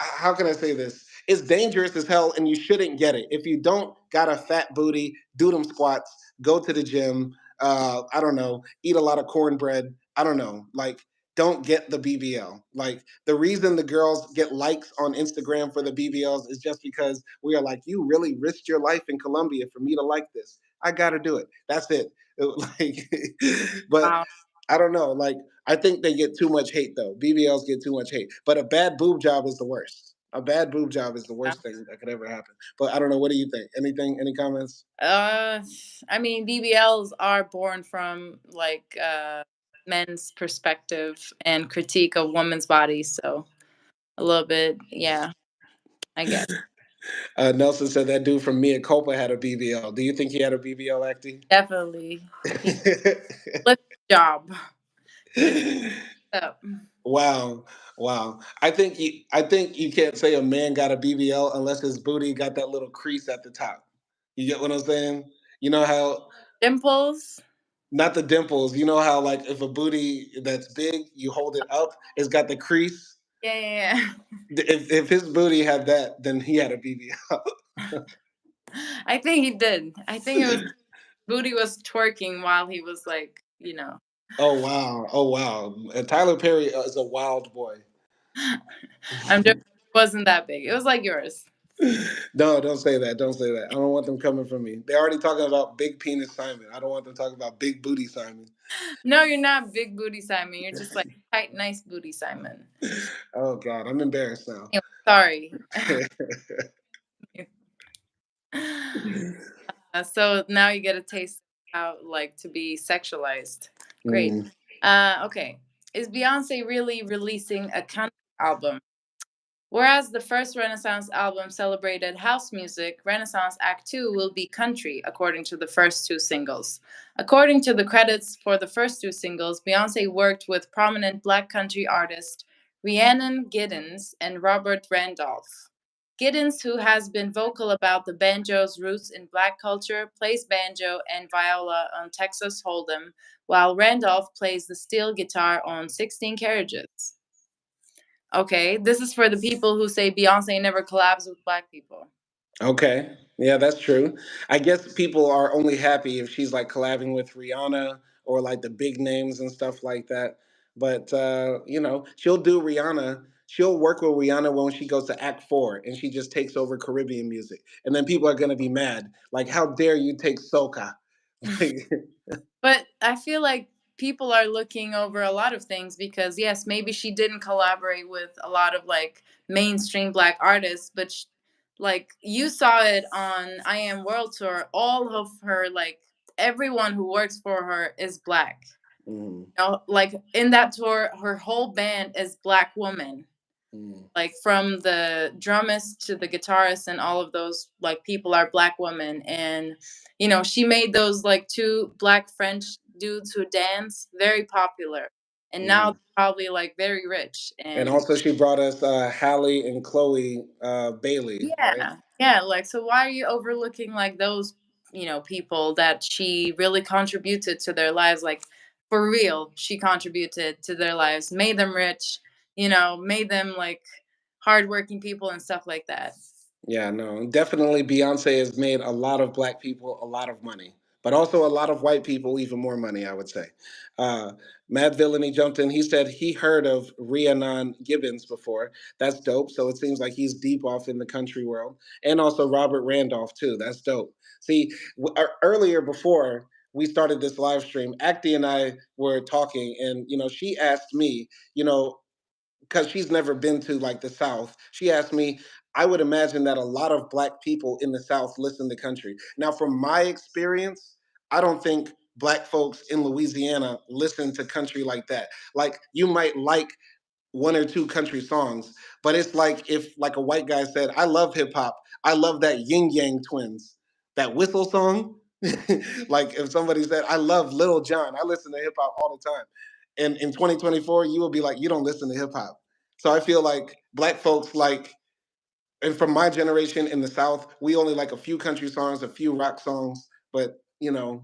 how can I say this? It's dangerous as hell, and you shouldn't get it. If you don't got a fat booty, do them squats, go to the gym. I don't know, eat a lot of cornbread. I don't know, like don't get the BBL. Like the reason the girls get likes on Instagram for the BBLs is just because we are like, you really risked your life in Colombia for me to like this. I got to do it. That's it. Like, but Wow. I don't know. Like, I think they get too much hate though. BBLs get too much hate. But a bad boob job is the worst. A bad boob job is the Yeah. worst thing that could ever happen. But I don't know. What do you think? Anything? Any comments? Uh, I mean, BBLs are born from like men's perspective and critique of women's bodies, so a little bit, yeah, I guess. Nelson said that dude from Mia Culpa had a BBL. Do you think he had a BBL acting? Definitely. He left the job. It's up. Wow, wow. I think you can't say a man got a BBL unless his booty got that little crease at the top. You get what I'm saying? You know how Dimples. not the dimples. You know how like if a booty that's big, you hold it up, it's got the crease. Yeah, yeah, If his booty had that, then he had a BBL. yeah. I think he did. I think it was Booty was twerking while he was like, Oh wow, oh wow. Tyler Perry is a wild boy. I'm joking. It wasn't that big. It was like yours. No, don't say that. Don't say that. I don't want them coming from me. They're already talking about big penis Simon. I don't want them talking about big booty Simon. No, you're not big booty Simon. You're just like tight, nice booty Simon. Oh God, I'm embarrassed now. Anyway, sorry. So now you get a taste of how like to be sexualized. Great. Mm. Okay. Is Beyonce really releasing a country album? Whereas the first Renaissance album celebrated house music, Renaissance Act 2 will be country, according to the first two singles. According to the credits for the first two singles, Beyonce worked with prominent black country artists Rhiannon Giddens and Robert Randolph. Giddens, who has been vocal about the banjo's roots in black culture, plays banjo and viola on Texas Hold'em, while Randolph plays the steel guitar on 16 Carriages. Okay, this is for the people who say Beyonce never collabs with black people. Okay. Yeah, that's true. I guess people are only happy if she's like collabing with Rihanna or like the big names and stuff like that. But she'll do Rihanna. She'll work with Rihanna when she goes to Act Four and she just takes over Caribbean music, and then people are gonna be mad. Like, how dare you take soca? Like, But I feel like people are looking over a lot of things because yes, maybe she didn't collaborate with a lot of like mainstream black artists, but like you saw it on I Am World Tour, all of her like everyone who works for her is black. mm, Like in that tour, her whole band is black women, mm, like from the drummist to the guitarist and all of those like people are black women, and she made those like two black French dudes who dance very popular, and now mm. they're probably like very rich. And And also she brought us Halle and Chloe Bailey, right? yeah, yeah, like so why are you overlooking like those people that she really contributed to their lives, like for real she contributed to their lives, made them rich, made them like hardworking people and stuff like that. Yeah, no, definitely Beyonce has made a lot of black people a lot of money, but also a lot of white people even more money, I would say. Uh, Matt Villainy jumped in. He said he heard of Rhiannon Gibbons before. That's dope. So it seems like he's deep off in the country world. And also Robert Randolph, too. That's dope. See, earlier before we started this live stream, Acti and I were talking, and, she asked me, because she's never been to like the South. She asked me, I would imagine that a lot of black people in the South listen to country. Now, from my experience, I don't think black folks in Louisiana listen to country like that. Like, you might like one or two country songs, but it's like if like a white guy said, I love hip hop. I love that Yin Yang Twins, that whistle song. Like if somebody said, I love Little John, I listen to hip hop all the time. And in 2024, you will be like, you don't listen to hip hop. So I feel like black folks like, and from my generation in the South, we only like a few country songs, a few rock songs, but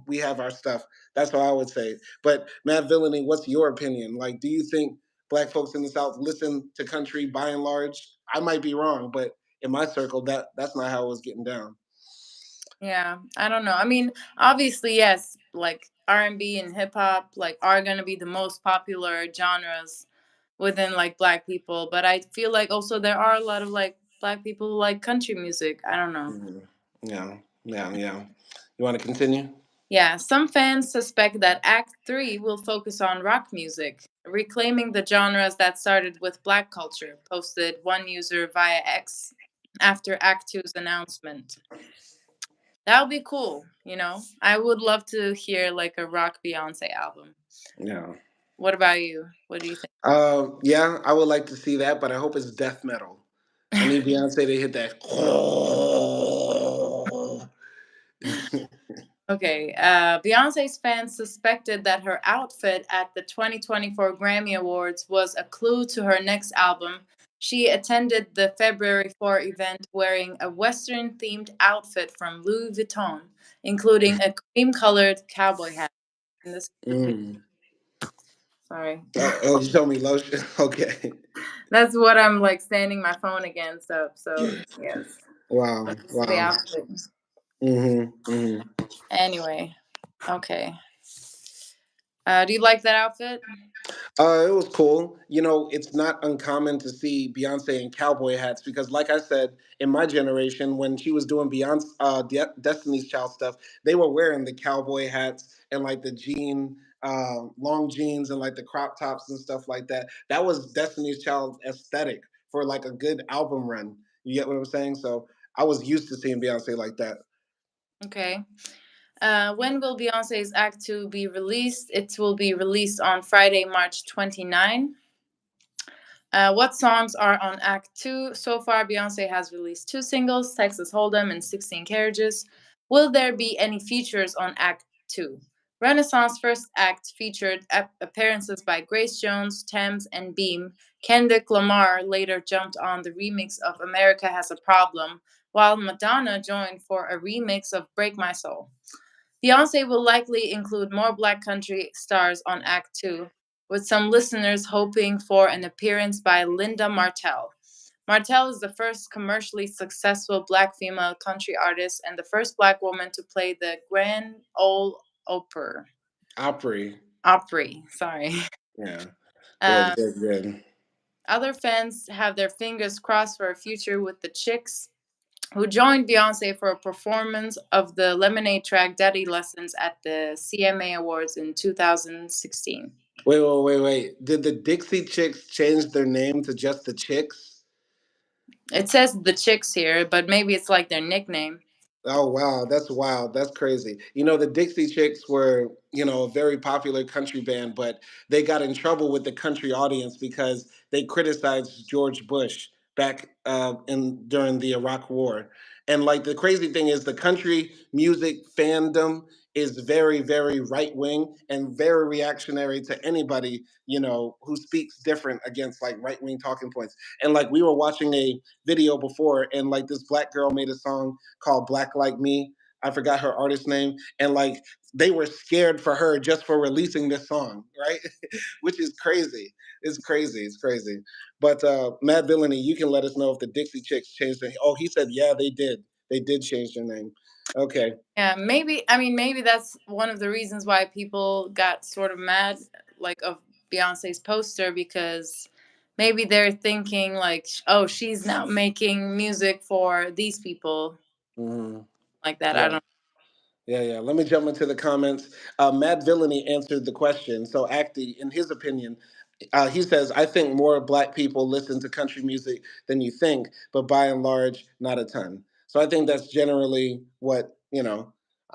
we have our stuff. That's how I would say. But Matt Villainy, what's your opinion? Like, do you think black folks in the South listen to country by and large? I might be wrong, but in my circle, that's not how it was getting down. Yeah, I don't know. I mean, obviously, yes, like R&B and hip hop like are gonna be the most popular genres within like black people, but I feel like also there are a lot of like black people who like country music. I don't know. Mhm. Yeah, yeah, yeah. You want to continue? Yeah, some fans suspect that Act 3 will focus on rock music, reclaiming the genres that started with black culture, posted one user via X after Act two's announcement. That would be cool. I would love to hear like a rock Beyonce album. Yeah. What about you? What do you think? Yeah, I would like to see that, but I hope it's death metal. I need Beyonce to hit that. Okay, Beyonce's fans suspected that her outfit at the 2024 Grammy Awards was a clue to her next album. She attended the February 4 event wearing a Western themed outfit from Louis Vuitton, including a cream colored cowboy hat. And this is the pic. Mm. Sorry. Oh, you told me lotion. Okay. That's what I'm like standing my phone against up. So, yes. Wow. But this is the Wow. outfit. Hmm. Anyway, okay. Do you like that outfit? It was cool. You know, it's not uncommon to see Beyonce in cowboy hats because, like I said, in my generation, when she was doing Beyonce, Destiny's Child stuff, they were wearing the cowboy hats and like the long jeans and like the crop tops and stuff like that. That was Destiny's Child aesthetic for like a good album run. You get what I'm saying? So I was used to seeing Beyonce like that. Okay. When will Beyonce's Act 2 be released? It will be released on Friday, March 29. What songs are on Act 2? So far, Beyonce has released two singles, Texas Hold'em and 16 Carriages. Will there be any features on Act 2? Renaissance First Act featured appearances by Grace Jones, Thames, and Beam. Kendrick Lamar later jumped on the remix of America Has a Problem, while Madonna joined for a remix of Break My Soul. Beyonce will likely include more Black country stars on Act 2, with some listeners hoping for an appearance by Linda Martell. Martell is the first commercially successful Black female country artist and the first Black woman to play the Grand Ole Opry. Opry. Opry, sorry. Yeah. Uh, Good, good, good. Other fans have their fingers crossed for a future with the Chicks, who joined Beyonce for a performance of the Lemonade track Daddy Lessons at the CMA Awards in 2016. Wait. Did the Dixie Chicks change their name to just the Chicks? It says the Chicks here, but maybe it's like their nickname. Oh wow, that's wild. That's crazy. You know, the Dixie Chicks were, a very popular country band, but they got in trouble with the country audience because they criticized George Bush back in during the Iraq War. And like the crazy thing is the country music fandom is very, very right wing and very reactionary to anybody, who speaks different against like right wing talking points. And like we were watching a video before and like this black girl made a song called Black Like Me. I forgot her artist name. And like they were scared for her just for releasing this song, right? Which is crazy. It's crazy. It's crazy. But Matt Villainy, you can let us know if the Dixie Chicks changed their. Oh, he said, yeah, they did. They did change their name. Okay. Yeah, maybe, I mean, maybe that's one of the reasons why people got sort of mad, like, of Beyonce's poster, because maybe they're thinking, like, oh, she's now making music for these people, Hmm. like that. I Yeah. don't. Yeah. Let me jump into the comments. Matt Villainy answered the question. So, Acti, in his opinion, he says, I think more black people listen to country music than you think, but by and large, not a ton. So I think that's generally what,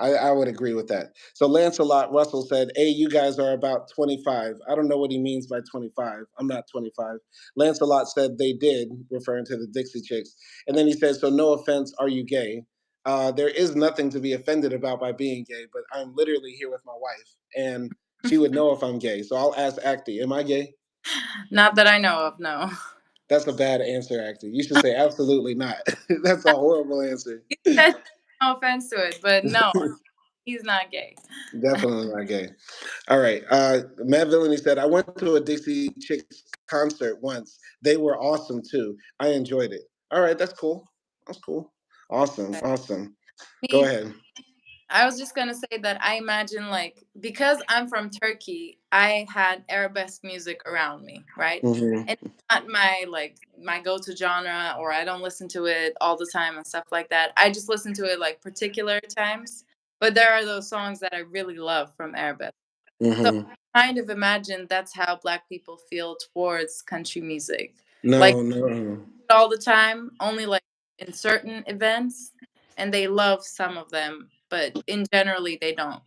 I would agree with that. So Lancelot Russell said, hey, you guys are about 25. I don't know what he means by 25. I'm not 25. Lancelot said they did, referring to the Dixie Chicks. And then he says, so no offense, are you gay? There is nothing to be offended about by being gay, but I'm literally here with my wife, and she would know if I'm gay. So I'll ask Acti, am I gay? Not that I know of, no. That's a bad answer, Acti. You should say absolutely not. That's a horrible answer. You said no offense to it, but no, he's not gay. Definitely not gay. All right. Matt Villainy said, I went to a Dixie Chicks concert once. They were awesome too. I enjoyed it. All right. That's cool. That's cool. Awesome. Awesome. Go Me, ahead. I was just gonna say that I imagine, like, because I'm from Turkey, I had Arabesque music around me, right? Hmm. And it's not my my go-to genre, or I don't listen to it all the time and stuff like that. I just listen to it like particular times. But there are those songs that I really love from Arabesque. So Hmm. I kind of imagine that's how Black people feel towards country music. Like No, no. all the time, only like in certain events, and they love some of them, but in generally they don't.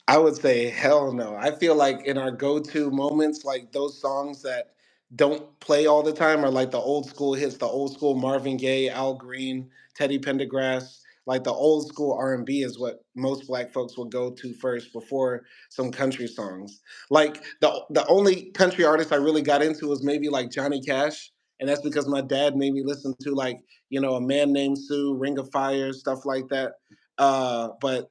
I would say hell no. I feel like in our go-to moments, like those songs that don't play all the time are like the old school hits, the old school Marvin Gaye, Al Green, Teddy Pendergrass. Like the old school R&B is what most black folks will go to first before some country songs. Like the only country artist I really got into was maybe like Johnny Cash, and that's because my dad made me listen to like A Man Named Sue, Ring of Fire, stuff like that. But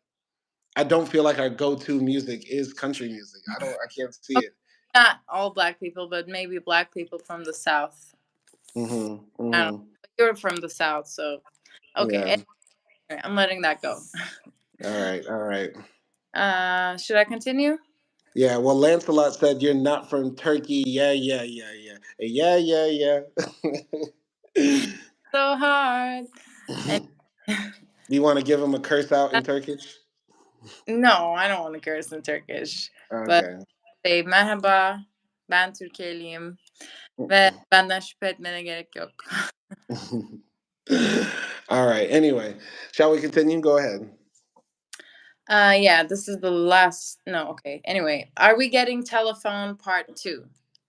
I don't feel like our go-to music is country music. I can't see it. Okay, not all black people, but maybe black people from the South. Mhm. I don't know. Mhm. But you're from the South, so okay. Yeah. Anyway, I'm letting that go. All right. All right. Should I continue? Yeah. Well, Lancelot said you're not from Turkey. Yeah. Yeah. Yeah. Yeah. Yeah. Yeah. Yeah. So hard. And Do you want to give him a curse out in Turkish? no, I don't want to curse in Turkish. But Okay. say merhaba, ben Türkiye'liyim ve benden şüphe etmene gerek yok. All right. Anyway, shall we continue? Go ahead. Yeah, this is the last. No, okay. Anyway, are we getting Telephone Part 2?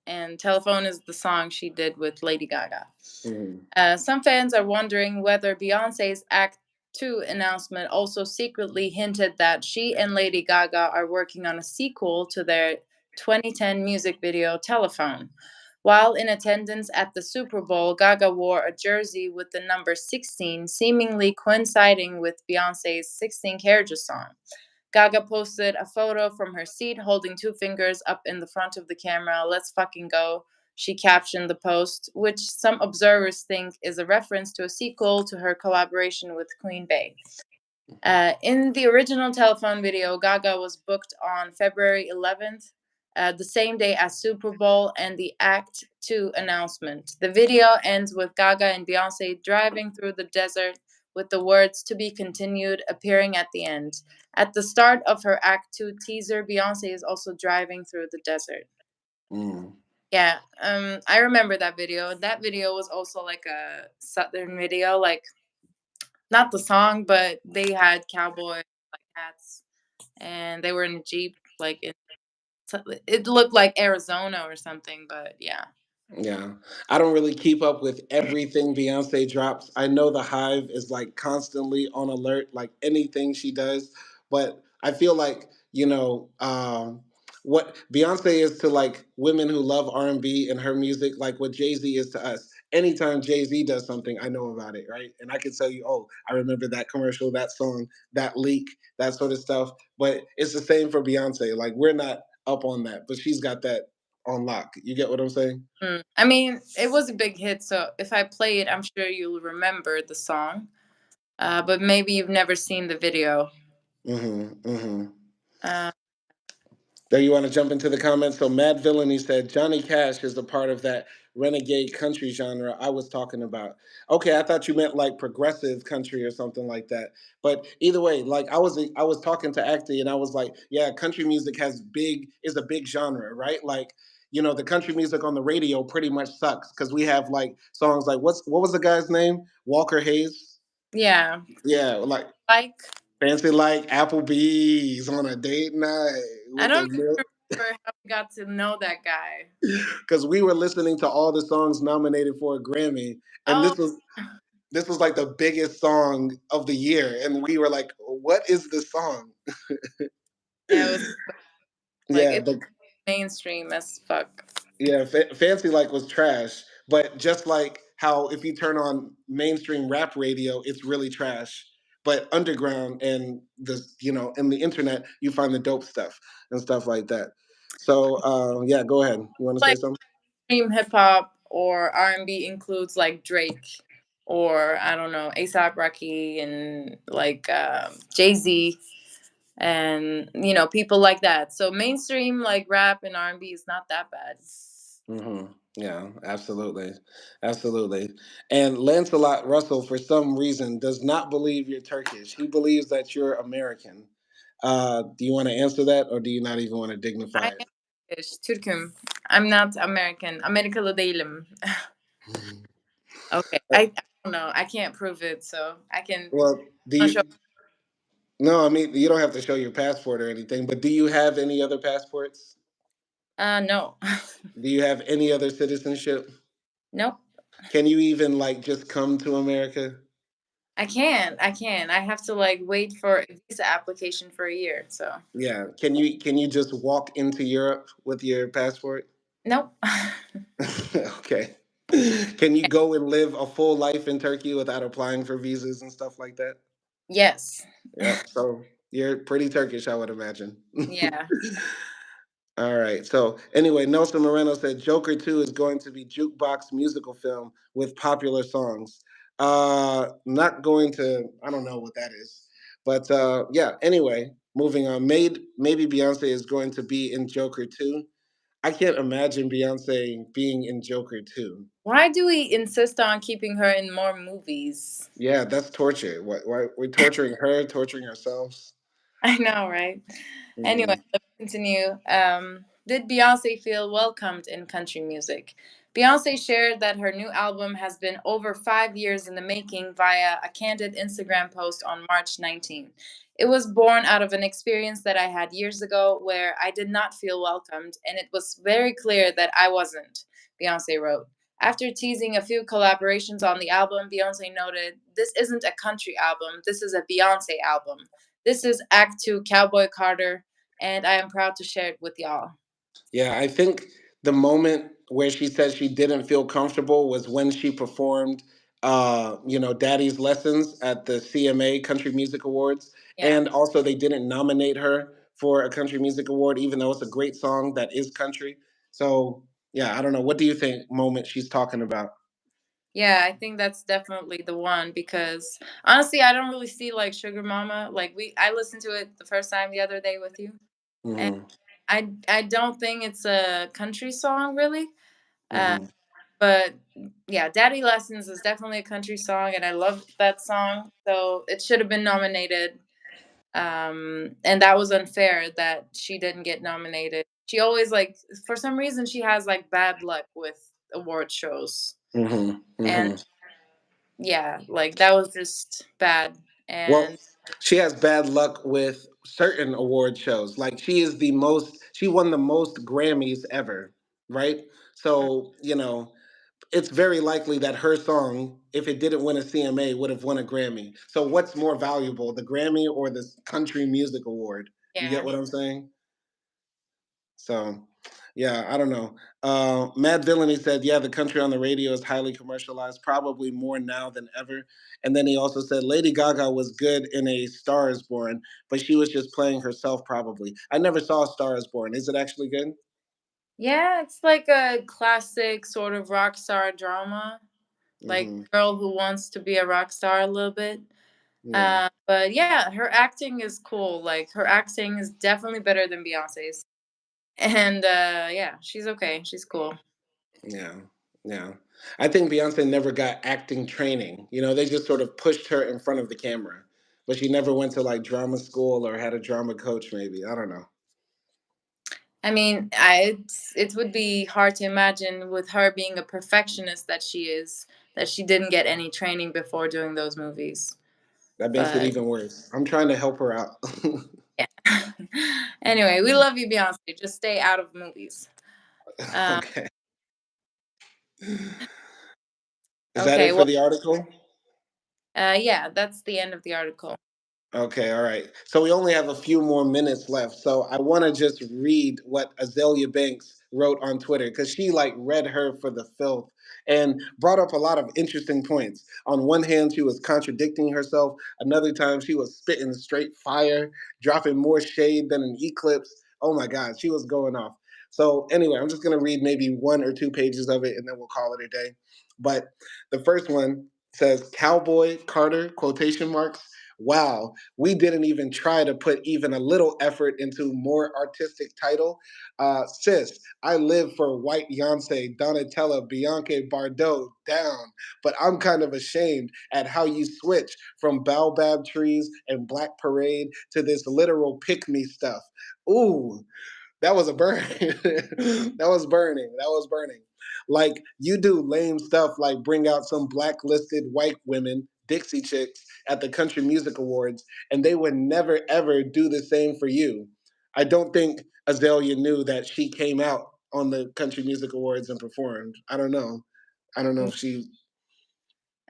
And Telephone is the song she did with Lady Gaga. Mhm. Some fans are wondering whether Beyonce's Act 2 announcement also secretly hinted that she and Lady Gaga are working on a sequel to their 2010 music video Telephone. While in attendance at the Super Bowl, Gaga wore a jersey with the number 16, seemingly coinciding with Beyonce's 16 Carriages song. Gaga posted a photo from her seat holding two fingers up in the front of the camera. Let's fucking go. She captioned the post, which some observers think is a reference to a sequel to her collaboration with Queen Bey. In the original telephone video, Gaga was booked on February 11th, the same day as Super Bowl and the Act 2 announcement. The video ends with Gaga and Beyonce driving through the desert with the words to be continued appearing at the end. At the start of her Act 2 teaser, Beyonce is also driving through the desert. Mm. Yeah, I remember that video. That video was also like a Southern video, like not the song, but they had cowboy like hats, and they were in a jeep, like it looked like Arizona or something. But yeah, Yeah. I don't really keep up with everything Beyonce drops. I know the Hive is like constantly on alert, like anything she does. But I feel like, what Beyonce is to like women who love R&B and her music, like what Jay-Z is to us. Anytime Jay-Z does something, I know about it, right? And I can tell you, oh, I remember that commercial, that song, that leak, that sort of stuff. But it's the same for Beyonce. Like we're not up on that, but she's got that on lock. You get what I'm saying? I mean, it was a big hit, so if I play it, I'm sure you'll remember the song. But maybe you've never seen the video. Mm-hmm. Mm-hmm. Uh, There, you want to jump into the comments? So Mad Villainy said Johnny Cash is a part of that renegade country genre I was talking about. Okay, I thought you meant like progressive country or something like that. But either way, like I was talking to Acty and I was like, yeah, country music is a big genre, right? Like the country music on the radio pretty much sucks because we have like songs like what was the guy's name? Walker Hayes. yeah, Yeah, like like fancy like Applebee's on a date night I with don't the milk. even remember how we got to know that guy. Because we were listening to all the songs nominated for a Grammy, and Oh, this was like the biggest song of the year, and we were like, "What is this song?" yeah, it was like Yeah, it's but mainstream as fuck. yeah, Fancy Like was trash. But just like how if you turn on mainstream rap radio, it's really trash. But underground and and the internet, you find the dope stuff and stuff like that. So yeah, go ahead. You want to say Like something? mainstream hip hop or R&B includes like Drake or I don't know ASAP Rocky and like Jay Z and people like that. So mainstream like rap and R&B is not that bad. Yeah, absolutely. Absolutely. And Lancelot Russell, for some reason, does not believe you're Turkish. He believes that you're American. Do you want to answer that or do you not even want to dignify I am Turkish, Türk'üm. I'm not American. Amerikalı değilim. it? Okay, I don't know. I can't prove it, so I can Well, do show. you? No, I mean, you don't have to show your passport or anything, but do you have any other passports? No. Do you have any other citizenship? Nope. Can you even like just come to America? I can't. I can't. I have to like wait for a visa application for a year. So Yeah. Can you just walk into Europe with your passport? nope. Okay. Can you go and live a full life in Turkey without applying for visas and stuff like that? Yes. Yep. So you're pretty Turkish, I would imagine. Yeah. All right. So anyway, Nelson Moreno said Joker 2 is going to be jukebox musical film with popular songs. Not going to, I don't know what that is. But yeah, anyway, moving on. Maybe Beyonce is going to be in Joker 2. I can't imagine Beyonce being in Joker 2. Why do we insist on keeping her in more movies? Yeah, that's torture. What, why we're torturing her, torturing ourselves. I know, right? Anyway, Hmm. let's continue. Did Beyonce feel welcomed in country music? Beyonce shared that her new album has been over 5 years in the making via a candid Instagram post on March 19th. It was born out of an experience that I had years ago where I did not feel welcomed, and it was very clear that I wasn't, Beyonce wrote. After teasing a few collaborations on the album, Beyonce noted, "This isn't a country album, this is a Beyonce album. This is Act Two Cowboy Carter, and I am proud to share it with y'all." Yeah, I think the moment where she said she didn't feel comfortable was when she performed, Daddy's Lessons at the CMA Country Music Awards, Yeah. and also they didn't nominate her for a Country Music Award, even though it's a great song that is country. So yeah, I don't know. What do you think? Moment she's talking about? Yeah, I think that's definitely the one because honestly, I don't really see like Sugar Mama. Like I listened to it the first time the other day with you, and Hmm. I don't think it's a country song really. Uh, Hmm. but yeah, Daddy Lessons is definitely a country song, and I love that song. So it should have been nominated. And that was unfair that she didn't get nominated. She always like for some reason she has like bad luck with award shows. Hmm. And Hmm. yeah, like that was just bad. Well, And she has bad luck with certain award shows. Like she won the most Grammys ever, right? So, it's very likely that her song, if it didn't win a CMA, would have won a Grammy. So what's more valuable, the Grammy or the Country Music Award? You get yeah. what I'm saying? So, yeah, I don't know. Mad Villainy said, "Yeah, the country on the radio is highly commercialized, probably more now than ever." And then he also said, "Lady Gaga was good in A Star Is Born, but she was just playing herself, probably." I never saw A Star Is Born. Is it actually good? Yeah, it's like a classic sort of rock star drama, like Hmm. girl who wants to be a rock star a little bit. Yeah, But yeah, her acting is cool. Like her acting is definitely better than Beyonce's. And yeah, she's okay. She's cool. yeah, yeah. I think Beyonce never got acting training. They just sort of pushed her in front of the camera, but she never went to like drama school or had a drama coach. Maybe I don't know. I mean, it would be hard to imagine with her being a perfectionist that she is, that she didn't get any training before doing those movies. That makes it But even worse. I'm trying to help her out. yeah. Anyway, we love you, Beyonce. Just stay out of movies. Um, Okay. Is that okay, it for well, the article? yeah, that's the end of the article. Okay, all right. So we only have a few more minutes left. So I want to just read what Azalea Banks wrote on Twitter because she like read her for the filth and brought up a lot of interesting points. On one hand, she was contradicting herself. Another time, she was spitting straight fire, dropping more shade than an eclipse. Oh my God, she was going off. So anyway, I'm just gonna read maybe one or two pages of it and then we'll call it a day. But the first one says Cowboy Carter quotation marks. Wow, we didn't even try to put even a little effort into more artistic title. Sis, I live for white Beyonce, Donatella, Bianca Bardot down, but I'm kind of ashamed at how you switch from baobab trees and Black Parade to this literal pick me stuff. Ooh, that was a burn. That was burning. That was burning. Like you do lame stuff like bring out some blacklisted white women, Dixie chicks, at the Country Music Awards, and they would never ever do the same for you. I don't think Azalea knew that she came out on the Country Music Awards and performed. I don't know. I don't know if she.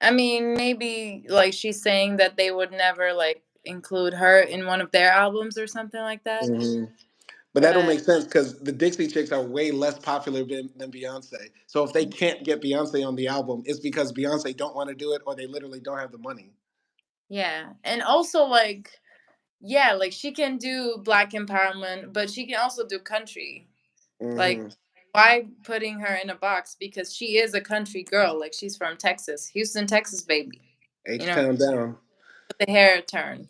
I mean, maybe like she's saying that they would never like include her in one of their albums or something like that. Mhm. But that don't But make sense because the Dixie Chicks are way less popular than Beyonce. So if they can't get Beyonce on the album, it's because Beyonce don't want to do it or they literally don't have the money. yeah, and also like yeah, like she can do black empowerment, but she can also do country. Like Hmm. why putting her in a box because she is a country girl, like she's from Texas, Houston, Texas baby. You H know, Town down. with the hair turn.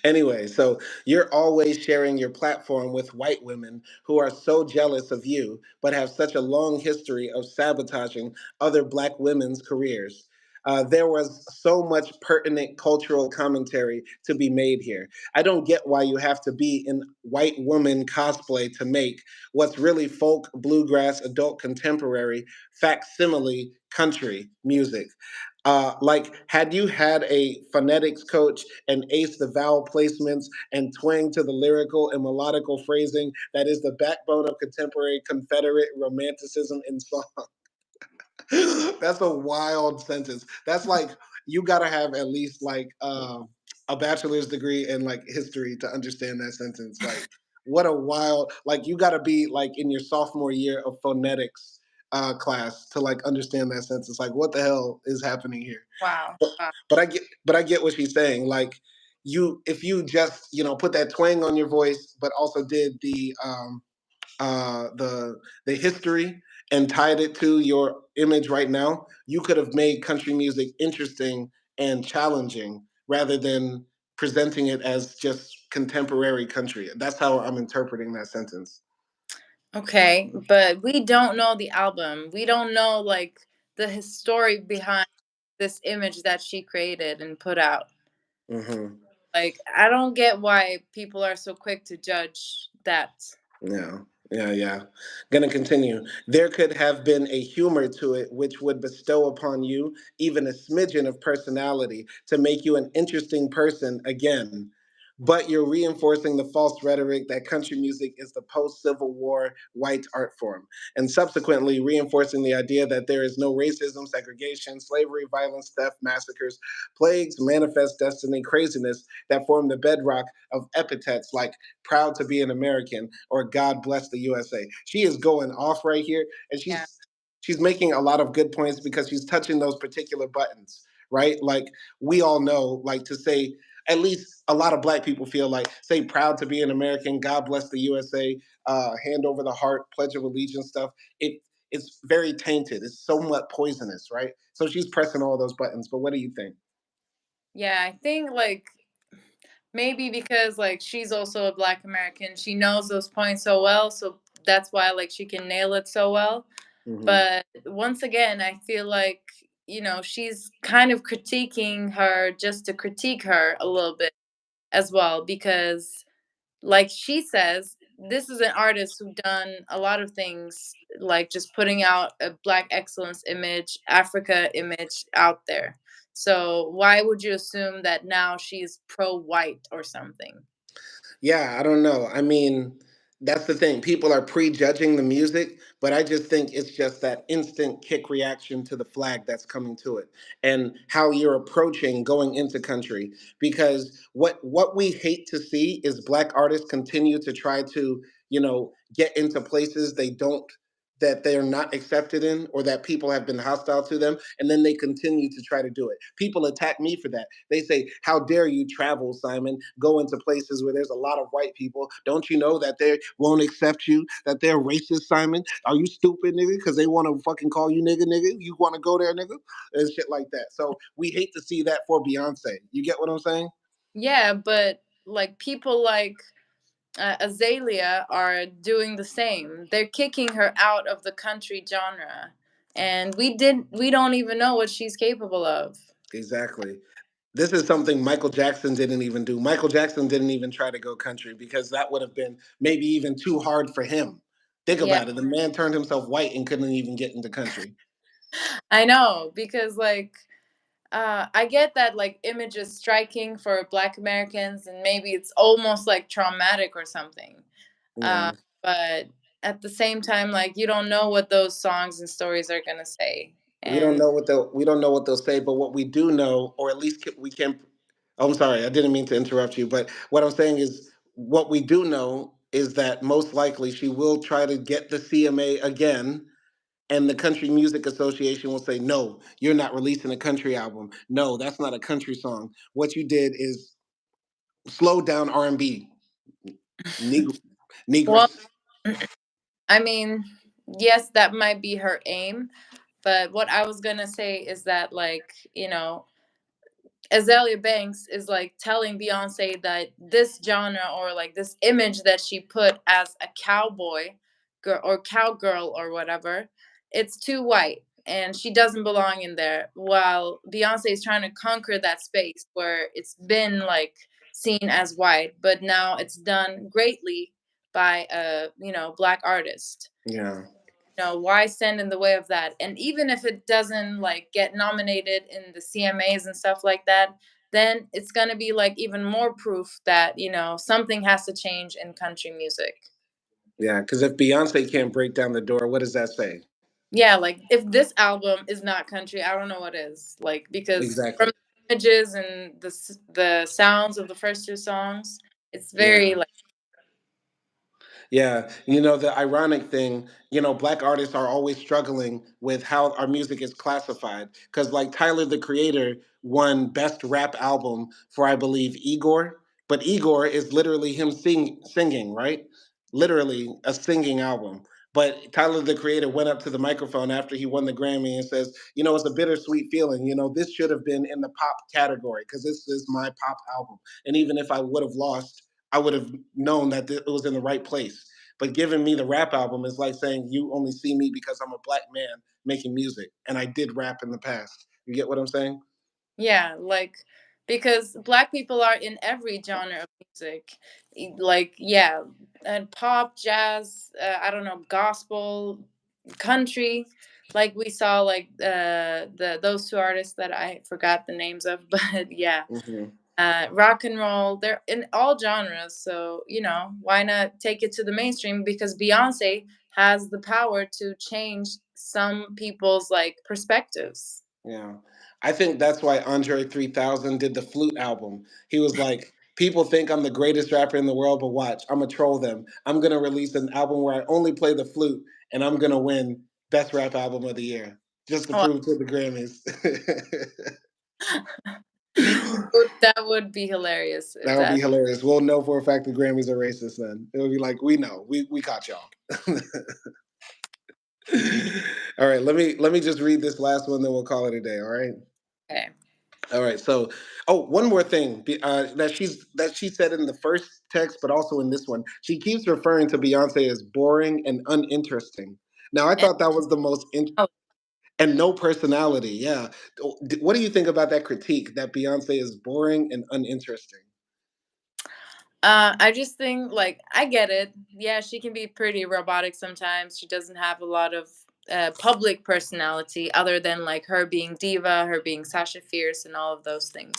Anyway, so you're always sharing your platform with white women who are so jealous of you, but have such a long history of sabotaging other black women's careers. There was so much pertinent cultural commentary to be made here. I don't get why you have to be in white woman cosplay to make what's really folk, bluegrass, adult contemporary, facsimile country music. Like, had you had a phonetics coach and ace the vowel placements and twang to the lyrical and melodical phrasing that is the backbone of contemporary Confederate romanticism in song. That's a wild sentence. That's like you got to have at least like a bachelor's degree in like history to understand that sentence. Like, what a wild like you got to be like in your sophomore year of phonetics class to like understand that sentence. Like, what the hell is happening here? Wow. But, Wow. but I get what she's saying. Like, if you just put that twang on your voice, but also did uh, the the history and tied it to your image right now, you could have made country music interesting and challenging rather than presenting it as just contemporary country. That's how I'm interpreting that sentence. Okay, but we don't know the album. We don't know like the story behind this image that she created and put out. Hmm. Like I don't get why people are so quick to judge that. Yeah, yeah, yeah. Gonna continue. There could have been a humor to it which would bestow upon you even a smidgen of personality to make you an interesting person again. But you're reinforcing the false rhetoric that country music is the post Civil War white art form, and subsequently reinforcing the idea that there is no racism, segregation, slavery, violence, theft, massacres, plagues, manifest destiny, craziness that form the bedrock of epithets like proud to be an American or God bless the USA. She is going off right here, and Yeah. she's making a lot of good points because she's touching those particular buttons, right? Like we all know, like to say at least a lot of black people feel like say proud to be an American, God bless the USA, hand over the heart, Pledge of Allegiance stuff. It's very tainted. It's somewhat poisonous, right? So she's pressing all those buttons. But what do you think? Yeah, I think like maybe because like she's also a black American, she knows those points so well, so that's why like she can nail it so well. Hmm. But once again, I feel like, she's kind of critiquing her just to critique her a little bit as well because like she says, this is an artist who done a lot of things like just putting out a black excellence image, Africa image out there. So why would you assume that now she's pro white or something? Yeah, I don't know. I mean, that's the thing. People are prejudging the music, but I just think it's just that instant kick reaction to the flag that's coming to it and how you're approaching going into country. Because what we hate to see is black artists continue to try to, get into places they don't that they're not accepted in or that people have been hostile to them and then they continue to try to do it. People attack me for that. They say, how dare you travel, Simon, go into places where there's a lot of white people? Don't you know that they won't accept you, that they're racist, Simon? Are you stupid, nigga? Because they want to fucking call you nigga, nigga? You want to go there, nigga? And shit like that. So we hate to see that for Beyonce. You get what I'm saying? Yeah, but like people like Azalea are doing the same. They're kicking her out of the country genre, and we don't even know what she's capable of. Exactly. This is something Michael Jackson didn't even do. Michael Jackson didn't even try to go country because that would have been maybe even too hard for him. Think Yeah, about it. The man turned himself white and couldn't even get into country. I know because like I get that like image is striking for Black Americans, and maybe it's almost like traumatic or something. Uh, Yeah. but at the same time, like you don't know what those songs and stories are gonna say, and We don't know what they'll say, but what we do know, or at least we can. Oh, I'm sorry, I didn't mean to interrupt you, but what I'm saying is what we do know is that most likely she will try to get the CMA again, and the Country Music Association will say, "No, you're not releasing a country album. No, that's not a country song. What you did is slow down R&B, well, negress." I mean, yes, that might be her aim, but what I was gonna say is that, like, Azalea Banks is like telling Beyonce that this genre or like this image that she put as a cowboy girl or cowgirl or whatever, it's too white and she doesn't belong in there. While Beyonce is trying to conquer that space where it's been like seen as white, but now it's done greatly by a black artist. Yeah. Why stand in the way of that? And even if it doesn't like get nominated in the CMAs and stuff like that, then it's going to be like even more proof that something has to change in country music. Yeah, because if Beyonce can't break down the door, what does that say? Yeah, like if this album is not country, I don't know what is. Like because from Exactly. the images and the sounds of the first two songs, it's very Yeah. like Yeah, the ironic thing, black artists are always struggling with how our music is classified. Because, like, Tyler the Creator won Best Rap Album for, I believe, Igor. But Igor is literally him singing, right? Literally a singing album. But Tyler the Creator went up to the microphone after he won the Grammy and says, it's a bittersweet feeling. This should have been in the pop category because this is my pop album. And even if I would have lost, I would have known that it was in the right place. But giving me the rap album is like saying you only see me because I'm a black man making music, and I did rap in the past. You get what I'm saying? yeah, like because black people are in every genre of music. Like yeah, and pop, jazz, I don't know, gospel, country. Like we saw like the those two artists that I forgot the names of, but yeah, Hmm. rock and roll. They're in all genres, so why not take it to the mainstream? Because Beyonce has the power to change some people's like perspectives. Yeah, I think that's why Andre 3000 did the Flute album. He was like, people think I'm the greatest rapper in the world, but watch, I'm gonna troll them. I'm gonna release an album where I only play the flute, and I'm gonna win Best Rap Album of the Year just to Oh, prove to the Grammys. that would be hilarious if That would be that. hilarious. We'll know for a fact the Grammys are racist then. It would be like, we know. We caught y'all. All right, let me just read this last one, then we'll call it a day. All right. Okay. All right. So, oh, one more thing that she said in the first text, but also in this one, she keeps referring to Beyonce as boring and uninteresting. Now, I And, thought that was the oh, and no personality. Yeah. What do you think about that critique that Beyonce is boring and uninteresting? I just think like I get it. Yeah, she can be pretty robotic sometimes. She doesn't have a lot of public personality other than like her being diva, her being Sasha Fierce, and all of those things.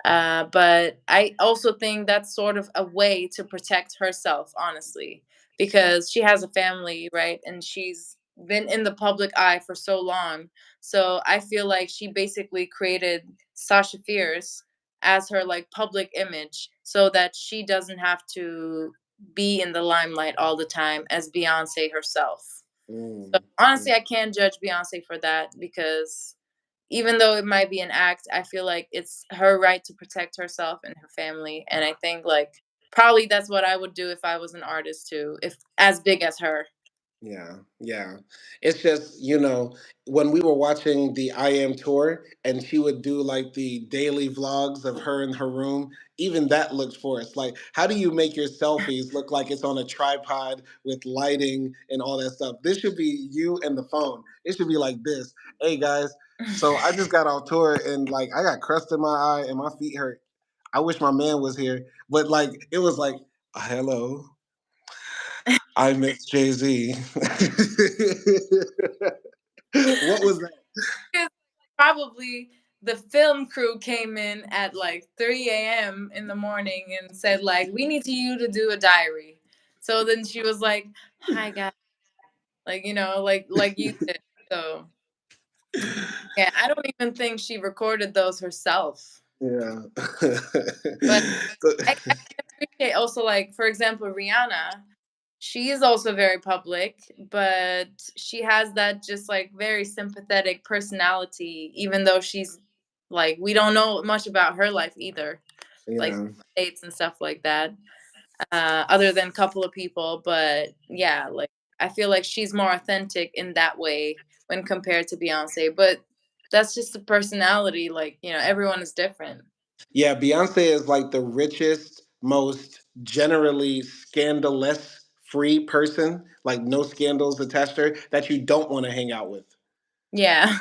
But I also think that's sort of a way to protect herself, honestly, because she has a family, right? And she's been in the public eye for so long. So I feel like she basically created Sasha Fierce as her like public image so that she doesn't have to be in the limelight all the time as Beyonce herself. So Mm, honestly, mm, I can't judge Beyonce for that because even though it might be an act, I feel like it's her right to protect herself and her family. And I think like probably that's what I would do if I was an artist too, if as big as her. yeah, yeah. It's just, when we were watching the I Am tour and she would do like the daily vlogs of her in her room, even that looked forced. Like, how do you make your selfies look like it's on a tripod with lighting and all that stuff? This should be you and the phone. It should be like this. Hey guys, so I just got off tour and like I got crust in my eye and my feet hurt. I wish my man was here. But like it was like, hello, I miss Jay Z. What was that? Yes, probably the film crew came in at like 3 a.m. in the morning and said like, we need you to do a diary. So then she was like, hi guys, like, like you did. So yeah, I don't even think she recorded those herself. Yeah. But So- I can appreciate also, like, for example, Rihanna. She is also very public, but she has that just like very sympathetic personality, even though she's like, we don't know much about her life either, like yeah. dates and stuff like that, other than a couple of people. But yeah, like, I feel like she's more authentic in that way when compared to Beyonce. But that's just the personality. Like, everyone is different. Yeah, Beyonce is like the richest, most generally scandalous free person, like no scandals attached to her, that you don't want to hang out with. Yeah.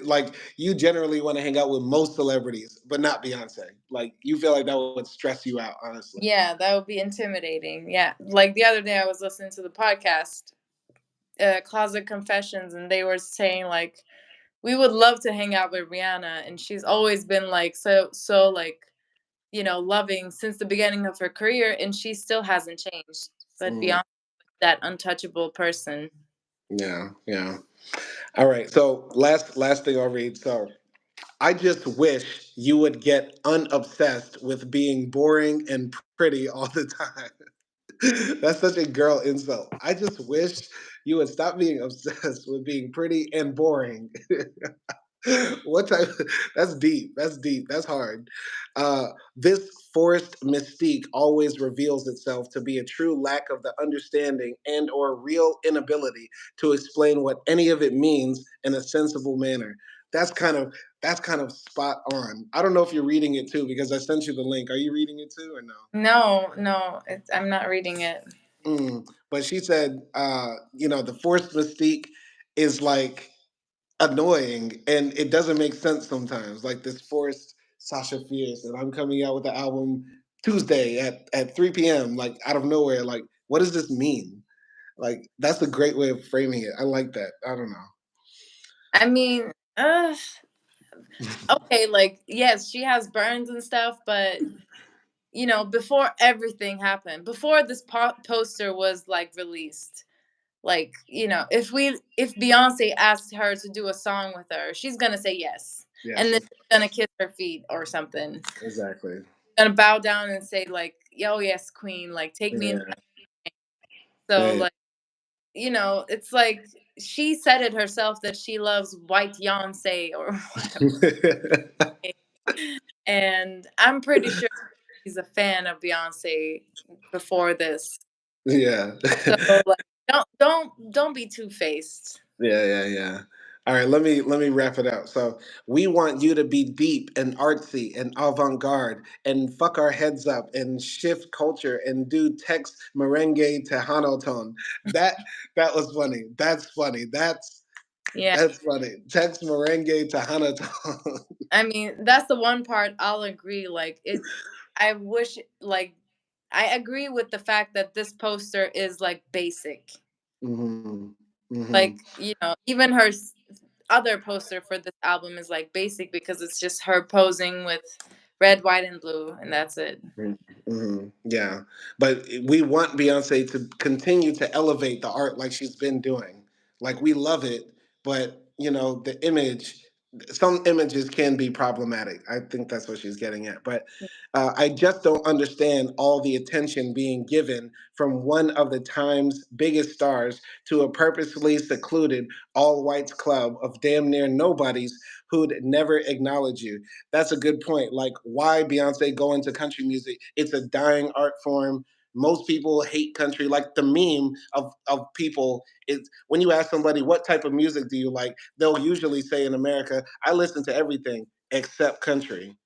Like you generally want to hang out with most celebrities, but not Beyonce. Like you feel like that would stress you out, honestly. Yeah, that would be intimidating. Yeah. Like the other day I was listening to the podcast, Closet Confessions, and they were saying like, we would love to hang out with Rihanna, and she's always been like so like, loving since the beginning of her career, and she still hasn't changed. But Mm, Beyonce, that untouchable person. yeah, yeah. All right. So last thing I'll read. So I just wish you would get unobsessed with being boring and pretty all the time. That's such a girl insult. I just wish you would stop being obsessed with being pretty and boring. What type? That's deep. That's deep. That's hard. Uh, this forced mystique always reveals itself to be a true lack of the understanding and/or real inability to explain what any of it means in a sensible manner. That's kind of that's kind of spot on. I don't know if you're reading it too because I sent you the link. Are you reading it too or no? No, no, I'm not reading it. But she said, the forced mystique is like annoying and it doesn't make sense sometimes. Like this forced Sasha Fierce, and I'm coming out with the album Tuesday at 3 p.m. like out of nowhere. Like, what does this mean? Like, that's a great way of framing it. I like that. I don't I mean, okay, like, yes, she has burns and stuff, but before everything happened, before this poster was like released, like, if Beyonce asked her to do a song with her, she's gonna say yes, and Yes, then she's gonna kiss her feet or something, exactly. gonna bow down and say like, yo, yes, queen, like, take me in. Yeah, So yeah. like, it's like she said it herself that she loves white Beyonce or whatever, and I'm pretty sure she's a fan of Beyonce before this. Yeah. So like, don't be two faced. Yeah, yeah, yeah. All right, let me wrap it out. So we want you to be deep and artsy and avant-garde and fuck our heads up and shift culture and do text merengue tejano tone. That that was funny. That's funny. Yeah. That's funny. Text merengue tejano tone. I mean, that's the one part I'll agree. Like, I wish, like, I agree with the fact that this poster is like basic. Hmm. Hmm. Like, even her other poster for this album is like basic because it's just her posing with red, white, and blue, and that's it. Yeah, but we want Beyonce to continue to elevate the art like she's been doing. Like we love it, but the image, some images can be problematic. I think that's what she's getting at. But I just don't understand all the attention being given from one of the time's biggest stars to a purposely secluded all whites club of damn near nobodies who'd never acknowledge you. That's a good point. Like, why Beyonce go into country music? It's a dying art form. Most people hate country. Like the meme of people is when you ask somebody what type of music do you like, they'll usually say in America, I listen to everything except country.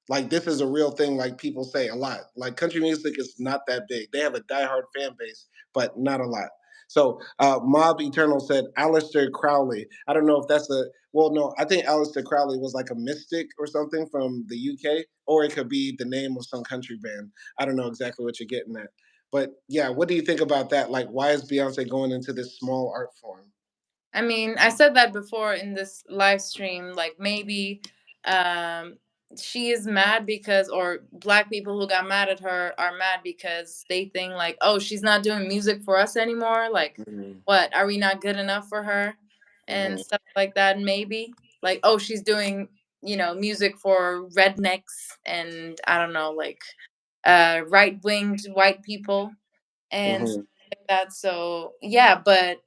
Like this is a real thing. Like people say a lot. Like country music is not that big. They have a diehard fan base, but not a lot. So Mob Eternal said Aleister Crowley. I don't know if that's a well, no, I think Aleister Crowley was like a mystic or something from the UK, or it could be the name of some country band. I don't know exactly what you're getting at. But yeah, what do you think about that? Like, why is Beyonce going into this small art form? I mean, I said that before in this live stream. Like, maybe um she is mad because, or black people who got mad at her are mad because they think like, oh, she's not doing music for us anymore, like Mhm. what, are we not good enough for her and Mhm. stuff like that, maybe like, oh, she's doing, music for rednecks and I don't know, like right-winged white people and stuff Mhm. like that. So yeah, but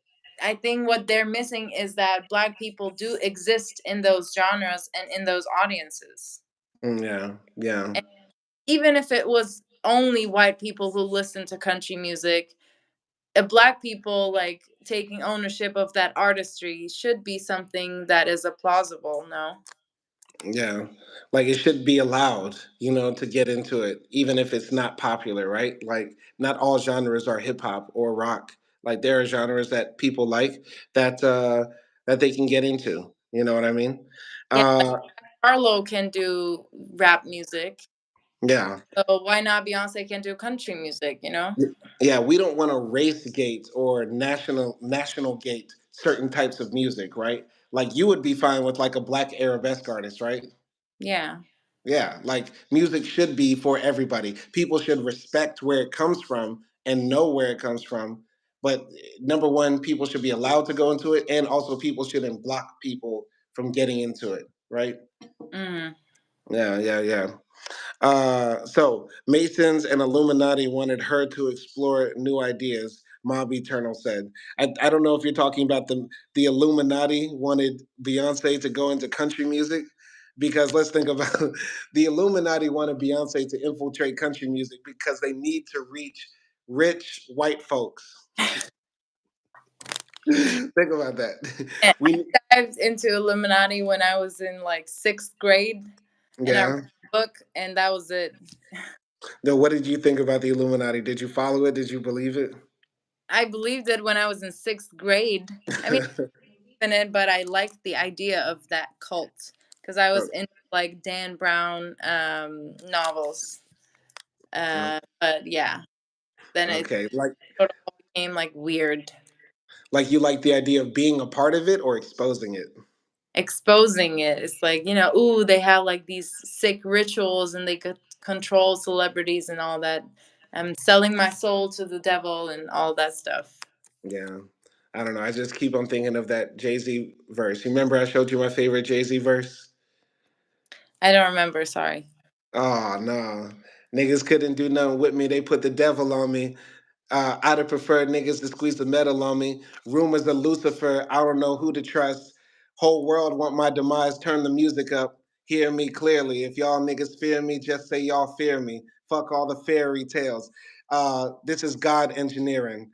I think what they're missing is that black people do exist in those genres and in those audiences. Yeah. Yeah. And even if it was only white people who listen to country music, black people like taking ownership of that artistry should be something that is applausible, no? Yeah. Like it should be allowed, to get into it, even if it's not popular, right? Like not all genres are hip hop or rock. Like there are genres that people like that that they can get into. You know what I mean? Yeah, Uh Harlow can do rap music, yeah. so why not Beyonce can do country music, you know? Yeah, we don't want to race gate or national gate certain types of music, right? Like you would be fine with like a black arabesque artist, right? Yeah. Yeah, like music should be for everybody. People should respect where it comes from and know where it comes from. But number one, people should be allowed to go into it, and also people shouldn't block people from getting into it, right? Mm. Yeah, yeah, yeah. So Masons and Illuminati wanted her to explore new ideas. Mob Eternal said. I don't know if you're talking about the Illuminati wanted Beyonce to go into country music, because let's think about the Illuminati wanted Beyonce to infiltrate country music because they need to reach rich white folks. Think about that. And We I dived into Illuminati when I was in like sixth grade, and I read yeah. a book, and that was it. Now, what did you think about the Illuminati? Did you follow it? Did you believe it? I believed it when I was in sixth grade. I mean, in it, but I liked the idea of that cult because I was into like Dan Brown novels. But yeah, then it Okay, sort of became like weird, like you like the idea of being a part of it or exposing it. exposing it. It's like, ooh, they have like these sick rituals and they could control celebrities and all that. I'm selling my soul to the devil and all that stuff. Yeah, I don't know. I just keep on thinking of that Jay Z verse. You remember I showed you my favorite Jay Z verse? I don't remember. Sorry. Oh no, niggas couldn't do nothing with me. They put the devil on me. I'd have preferred niggas to squeeze the metal on me. Rumors of Lucifer, I don't know who to trust. Whole world want my demise, turn the music up. Hear me clearly. If y'all niggas fear me, just say y'all fear me. Fuck all the fairy tales. This is God engineering.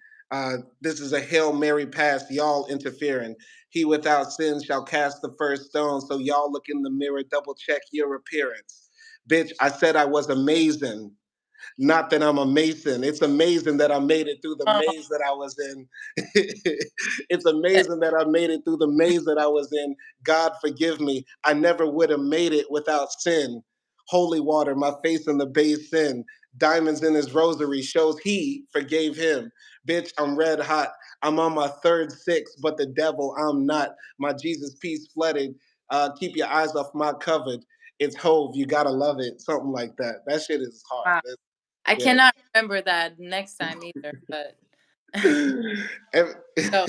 This is a Hail Mary pass, y'all interfering. He without sin shall cast the first stone, so y'all look in the mirror, double check your appearance. Bitch, I said I was amazing. Not that I'm a Mason. It's amazing that I made it through the Oh, maze that I was in. It's amazing that I made it through the maze that I was in. God forgive me. I never would have made it without sin. Holy water, my face in the basin. Diamonds in his rosary shows he forgave him. Bitch, I'm red hot. I'm on my third six, but the devil, I'm not. My Jesus peace flooded. Keep your eyes off my covered. It's Hove. You gotta love it. Something like that. That shit is hard. wow. I Yeah. cannot remember that next time either, but Ev- so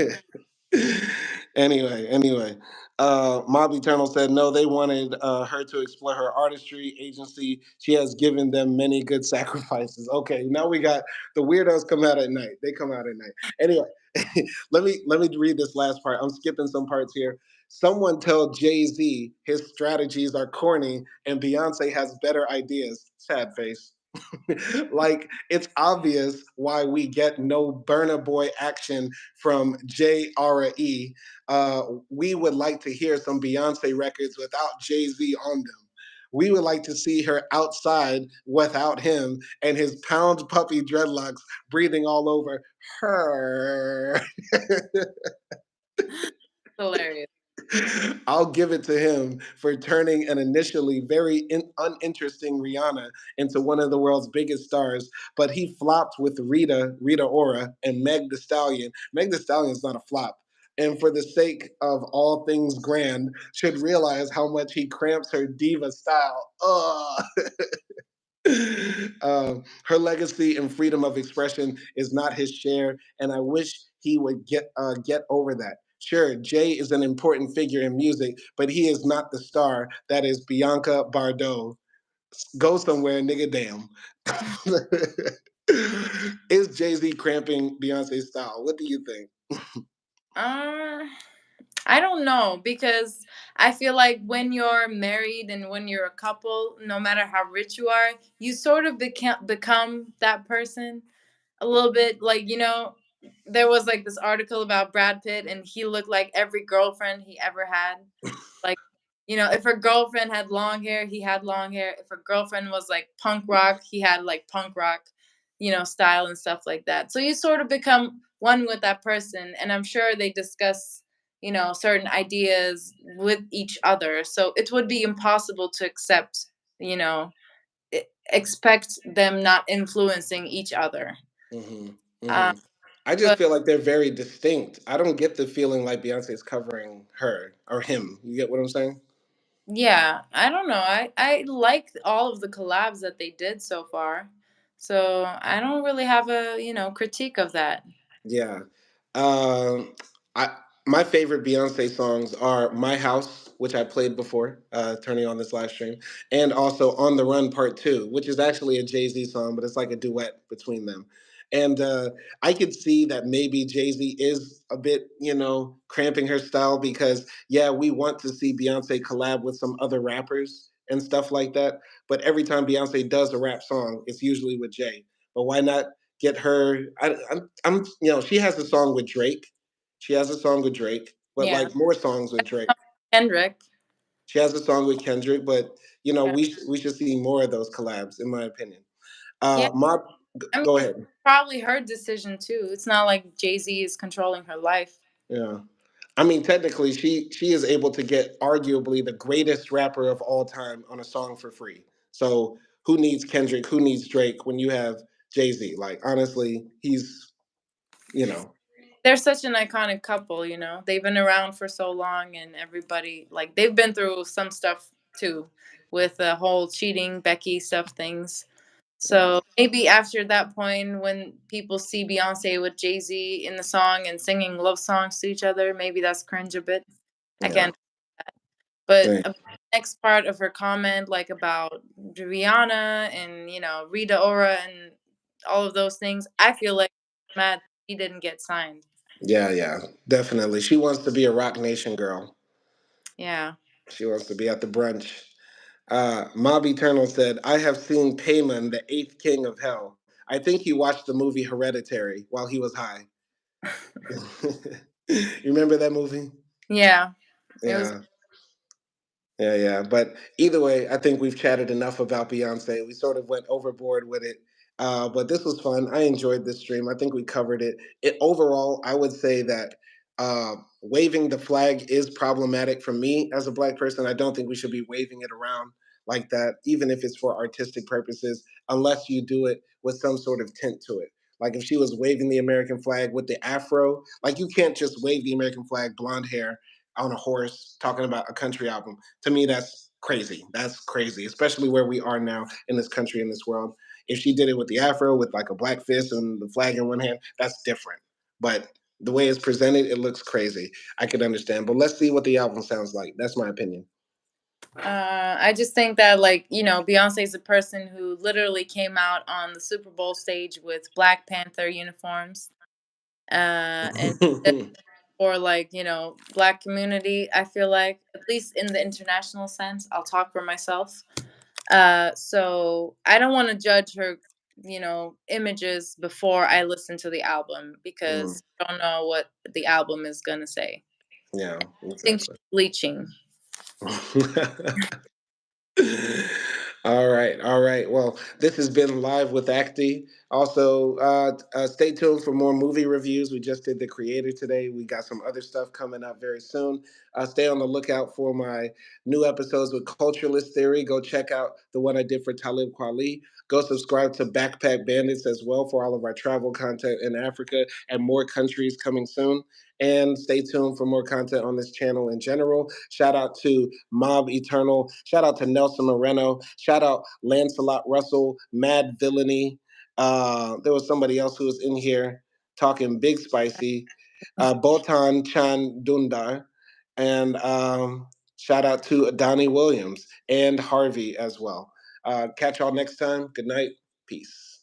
anyway, Mob Eternal said no. They wanted her to explore her artistry agency. She has given them many good sacrifices. Okay, now we got the weirdos come out at night. They come out at night. Anyway, let me read this last part. I'm skipping some parts here. Someone tell Jay Z his strategies are corny and Beyonce has better ideas. Sad face. Like it's obvious why we get no Burna Boy action from JRE. We would like to hear some Beyonce records without Jay Z on them. We would like to see her outside without him and his pound puppy dreadlocks breathing all over her. hilarious. I'll give it to him for turning an initially very uninteresting Rihanna into one of the world's biggest stars, but he flopped with Rita Ora, and Meg The Stallion. Meg The Stallion's not a flop. and for the sake of all things grand, should realize how much he cramps her diva style. Ugh. Her legacy and freedom of expression is not his share, and I wish he would get over that. Sure, Jay is an important figure in music, but he is not the star that is Bianca Bardot. Go somewhere, nigga. Damn. Is Jay Z cramping Beyonce's style? What do you think? Uh, I don't know because I feel like when you're married and when you're a couple, no matter how rich you are, you sort of become that person a little bit. Like, there was like this article about Brad Pitt and he looked like every girlfriend he ever had. Like, if her girlfriend had long hair, he had long hair. If her girlfriend was like punk rock, he had like punk rock, style and stuff like that. So you sort of become one with that person. And I'm sure they discuss, certain ideas with each other. So it would be impossible to accept, you know, expect them not influencing each other. Hmm. Uh, Hmm. I just but feel like they're very distinct. I don't get the feeling like Beyonce is covering her or him. You get what I'm saying? yeah, I don't know. I like all of the collabs that they did so far. So I don't really have a, critique of that. Yeah. Um, I my favorite Beyonce songs are "My House," which I played before, turning on this live stream, and also "On the Run" Part Two, which is actually a Jay Z song, but it's like a duet between them. And I could see that maybe Jay Z is a bit, cramping her style because, yeah, we want to see Beyonce collab with some other rappers and stuff like that. But every time Beyonce does a rap song, it's usually with Jay. But why not get her? She has a song with Drake. She has a song with Drake, but Yeah. like more songs with Drake. Kendrick. She has a song with Kendrick, but Yeah. we should see more of those collabs, in my opinion. Yeah. My I mean, Go ahead. probably her decision too. It's not like Jay-Z is controlling her life. Yeah. I mean, technically, she is able to get arguably the greatest rapper of all time on a song for free. So who needs Kendrick? Who needs Drake when you have Jay Z? Like honestly, he's you know They're such an iconic couple, They've been around for so long and everybody like they've been through some stuff too with the whole cheating Becky stuff things. yeah, So maybe after that point, when people see Beyonce with Jay Z in the song and singing love songs to each other, maybe that's cringe a bit. I yeah, can't. But right. about the next part of her comment, like about Rihanna and Rita Ora and all of those things, I feel like Matt he didn't get signed. Yeah, yeah, definitely. She wants to be a Rock Nation girl. Yeah, She wants to be at the brunch. Mob Eternal said, "I have seen Payman, the eighth king of hell. I think he watched the movie Hereditary while he was high." You remember that movie? yeah, it was. Yeah. Yeah, yeah. But either way, I think we've chatted enough about Beyonce. We sort of went overboard with it. But this was fun. I enjoyed this stream. I think we covered it. Overall, I would say that waving the flag is problematic for me as a black person. I don't think we should be waving it around like that, even if it's for artistic purposes, unless you do it with some sort of tint to it. Like if she was waving the American flag with the afro, like you can't just wave the American flag, blonde hair, on a horse, talking about a country album. To me, that's crazy. That's crazy, especially where we are now in this country, in this world. If she did it with the afro, with like a black fist and the flag in one hand, that's different. But the way it's presented, it looks crazy. I could understand. But let's see what the album sounds like. That's my opinion. I just think that, like, Beyonce is a person who literally came out on the Super Bowl stage with Black Panther uniforms, and for like Black community. I feel like, at least in the international sense, I'll talk for myself. So I don't want to judge her, images before I listen to the album Mm, because I don't know what the album is gonna say. yeah, I think she's exactly. bleaching. All right, all right. Well, this has been Live with Acti. Also, stay tuned for more movie reviews. We just did The Creator today. We got some other stuff coming up very soon. Stay on the lookout for my new episodes with Culturalist Theory. Go check out the one I did for Talib Kweli. Go subscribe to Backpack Bandits as well for all of our travel content in Africa and more countries coming soon. and stay tuned for more content on this channel in general. Shout out to Mob Eternal. Shout out to Nelson Moreno. Shout out Lancelot Russell, Mad Villainy. There was somebody else who was in here talking big spicy. Botan Chan Dundar. And shout out to Donnie Williams and Harvey as well. Catch y'all next time. Good night. Peace.